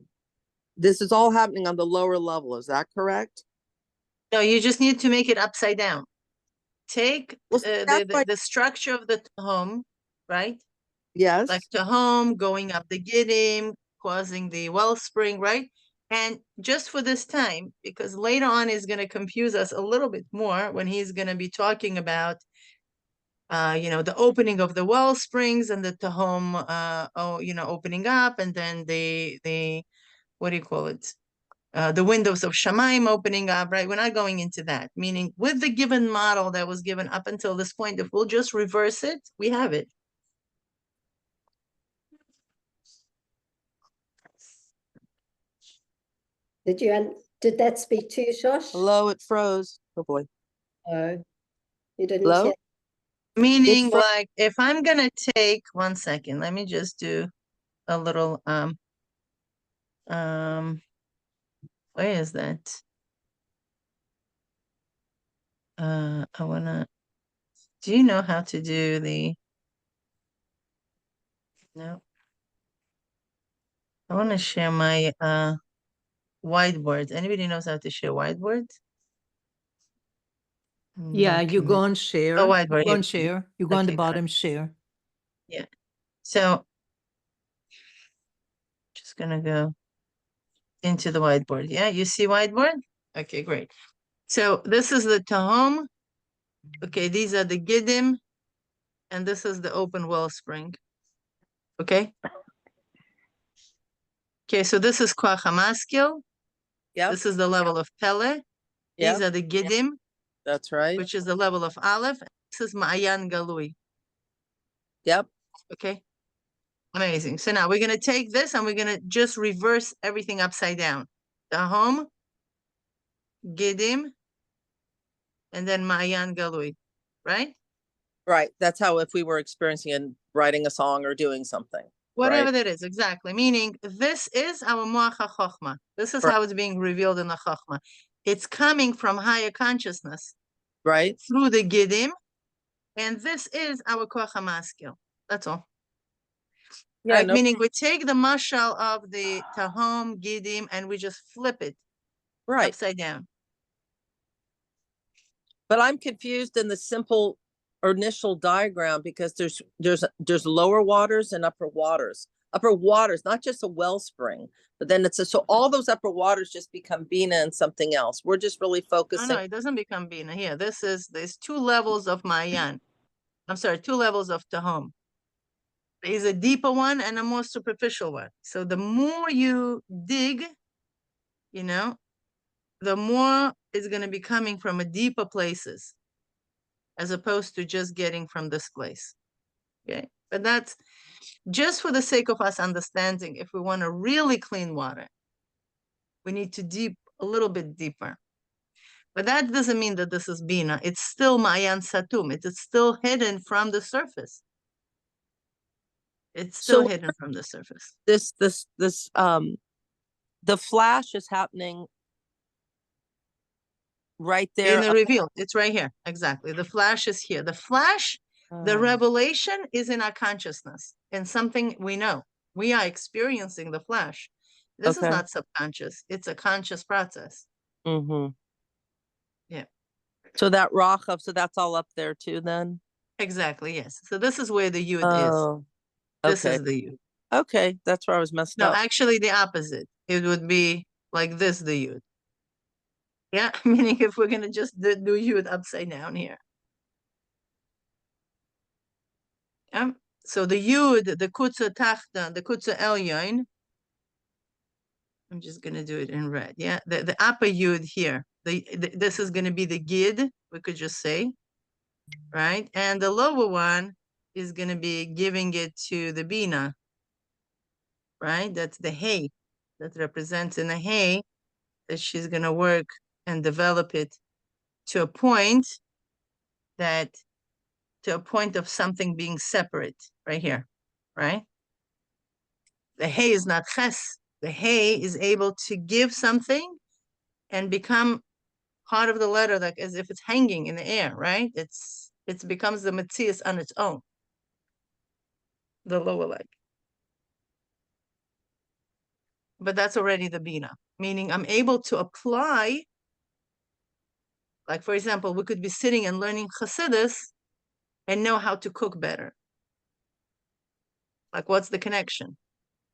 This is all happening on the lower level. Is that correct? No, you just need to make it upside down. Take the structure of the home, right? Yes. Like the home going up the gidim, causing the wellspring, right? And just for this time, because later on he's going to confuse us a little bit more when he's going to be talking about the opening of the well springs and the Tahom, opening up, and then the what do you call it? The windows of Shamayim opening up, right? We're not going into that. Meaning, with the given model that was given up until this point, if we'll just reverse it, we have it. Did that speak to you, Shosh? Hello, it froze. Oh boy. You didn't Hello? hear? Meaning, like, if I'm gonna take 1 second, let me just do a little where is that? I wanna, do you know how to do the, no, I want to share my whiteboard. Anybody knows how to share whiteboard? Yeah, you go on share. Oh, whiteboard. You go here. on share. You go on the Okay, bottom share. yeah. So just gonna go into the whiteboard. Yeah, you see whiteboard? Okay, great. So this is the Tahom. Okay, these are the Giddim, and this is the open wellspring. Okay. Okay, so this is Koach HaMaskil. Yep. This is the level of Pele. These Yep. are the Giddim, That's right. which is the level of Aleph. This is Maayan Galui. Yep. Okay. Amazing. So now we're going to take this and we're going to just reverse everything upside down. Tahom, Giddim, and then Maayan Galui, right? Right. That's how if we were experiencing and writing a song or doing something. Whatever right? that is, exactly. Meaning this is our Moach HaChochma. This is Right. how it's being revealed in the Chochma. It's coming from higher consciousness. Right. Through the Giddim. And this is our Koach HaMaskil. That's all. Yeah, right? no. Meaning we take the Mashal of the Tahom, Giddim, and we just flip it Right. upside down. But I'm confused in the simple initial diagram because there's lower waters and upper waters. Upper waters, not just a wellspring, but then so all those upper waters just become Bina and something else. We're just really focusing. No, it doesn't become Bina here. There's 2 levels of Maayan. I'm sorry, 2 levels of Tahom. There's a deeper one and a more superficial one. So the more you dig, you know, the more is going to be coming from a deeper places, as opposed to just getting from this place. Okay, but that's just for the sake of us understanding. If we want a really clean water, we need to deep a little bit deeper. But that doesn't mean that this is Bina. It's still Maayan Satum. It's still hidden from the surface. It's still hidden from the surface. The flash is happening right there. In the reveal, it's right here. Exactly. The flash is here. The flash, the revelation is in our consciousness and something we know. We are experiencing the flash. This is not subconscious. It's a conscious process. Mm-hmm. Yeah. So that Rochav, so that's all up there too then? Exactly, yes. So this is where the Yud is. This is the Yud. Okay, that's where I was messed up. No, actually the opposite. It would be like this, the Yud. Yeah, meaning if we're going to just do Yud upside down here. Yeah. So the Yud, the Kutza Tachta, the Kutza Elyon, I'm just going to do it in red. Yeah, the upper Yud here. This is going to be the Gid, we could just say, right? And the lower one is going to be giving it to the Bina, right? That's the hay that represents in the hay that she's going to work and develop it to a point of something being separate right here, right? The hay is not ches. The hay is able to give something and become part of the letter, like as if it's hanging in the air, right? It becomes the Matthias on its own, the lower leg. But that's already the Bina, meaning I'm able to apply, like for example, we could be sitting and learning Chassidus and know how to cook better. Like what's the connection?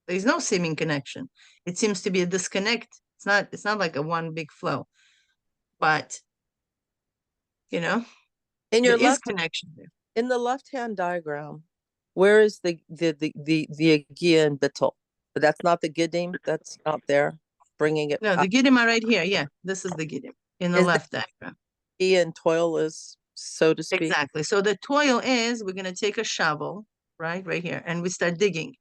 There's no seeming connection. It seems to be a disconnect. It's not like a one big flow. But you know, in your left connection there. In the left-hand diagram, where is the Agia and Bittul? But that's not the Giddim. That's not there. Bringing it. No, the Giddim are right here. Yeah, this is the Giddim in the Is left diagram. And toil is, so to speak. Exactly. So the toil is, we're going to take a shovel, right here, and we start digging.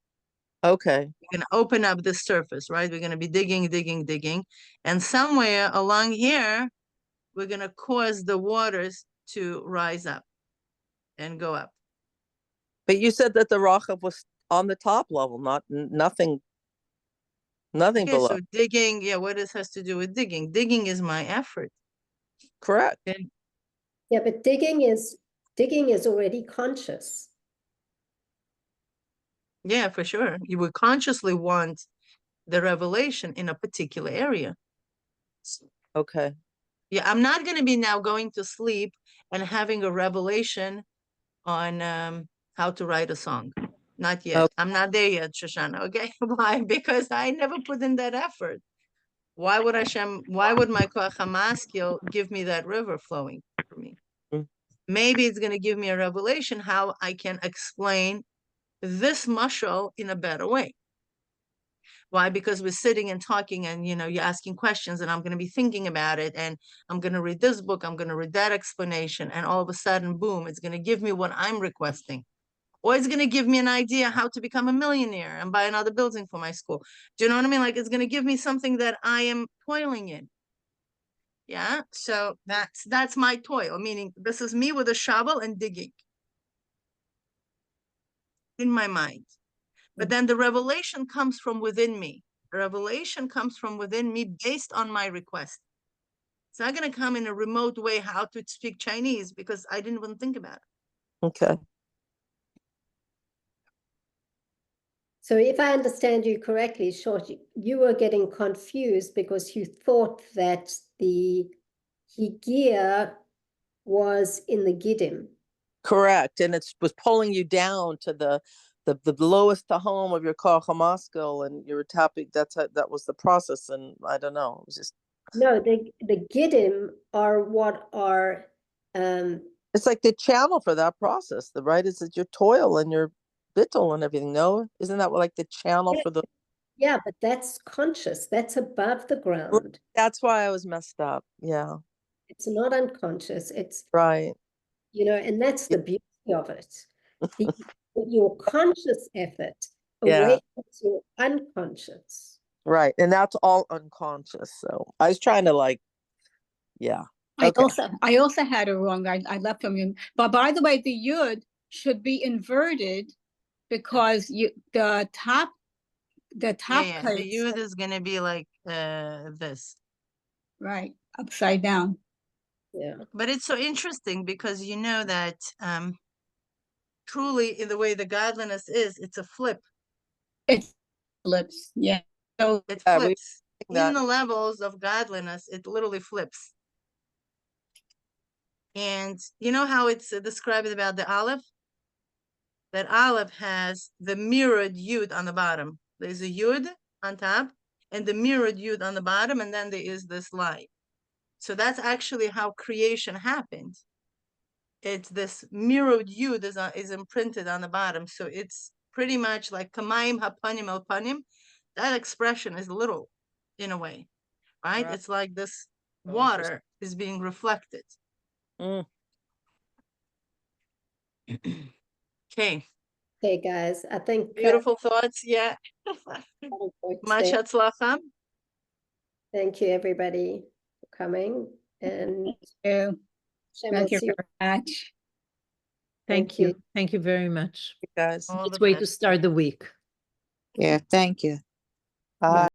Okay. We're going to open up the surface, right? We're going to be digging. And somewhere along here, we're going to cause the waters to rise up and go up. But you said that the Rochav was on the top level, nothing Okay, below. so digging, yeah, what this has to do with digging? Digging is my effort. Correct. Okay. Yeah, but digging is already conscious. Yeah, for sure. You would consciously want the revelation in a particular area. Okay. Yeah, I'm not going to be now going to sleep and having a revelation on how to write a song. Not yet. Okay. I'm not there yet, Shoshana. Okay. Why? Because I never put in that effort. Why would my Koach HaMaskil give me that river flowing for me? Mm. Maybe it's going to give me a revelation how I can explain this mashal in a better way. Why? Because we're sitting and talking and, you're asking questions and I'm going to be thinking about it and I'm going to read this book, I'm going to read that explanation, and all of a sudden, boom, it's going to give me what I'm requesting. Or it's going to give me an idea how to become a millionaire and buy another building for my school. Do you know what I mean? Like, it's going to give me something that I am toiling in. Yeah. So that's my toil, meaning this is me with a shovel and digging in my mind. But then the revelation comes from within me. The revelation comes from within me based on my request. It's not going to come in a remote way how to speak Chinese because I didn't even think about it. Okay. So if I understand you correctly, Short, you were getting confused because you thought that the Higir was in the Giddim. Correct. And it was pulling you down to the lowest tahom of your Koach HaMaskil, and you were tapping. That was the process. And I don't know. It was just. No, the Giddim are what are It's like the channel for that process. The right is that your toil and your bittul and everything. No, isn't that like the channel for the? Yeah, but that's conscious. That's above the ground. That's why I was messed up. Yeah. It's not unconscious. It's right. And that's the beauty of it. Your conscious effort Yeah. awakens your unconscious. Right. And that's all unconscious. So I was trying to yeah. Okay. I also had it wrong. I left from you. But by the way, the yud should be inverted because the top The plates, yud is going to be like this. right, upside down. Yeah. But it's so interesting because you know that truly in the way the godliness is, it's a flip. It flips. Yeah. So it flips. In the levels of godliness, it literally flips. And you know how it's described about the olive? That olive has the mirrored yud on the bottom. There's a yud on top and the mirrored yud on the bottom, and then there is this line. So that's actually how creation happened. It's this mirrored yud is imprinted on the bottom. So it's pretty much like kamayim hapanim el panim. That expression is literal in a way, right? It's like this water is being reflected. Mm. Okay. Hey guys, I think beautiful thoughts. Yeah. Mashatzlacham. Thank you everybody for coming, and thank you very much. Thank you. Thank you very much. Guys. Let's wait to start the week. Yeah, thank you. Bye.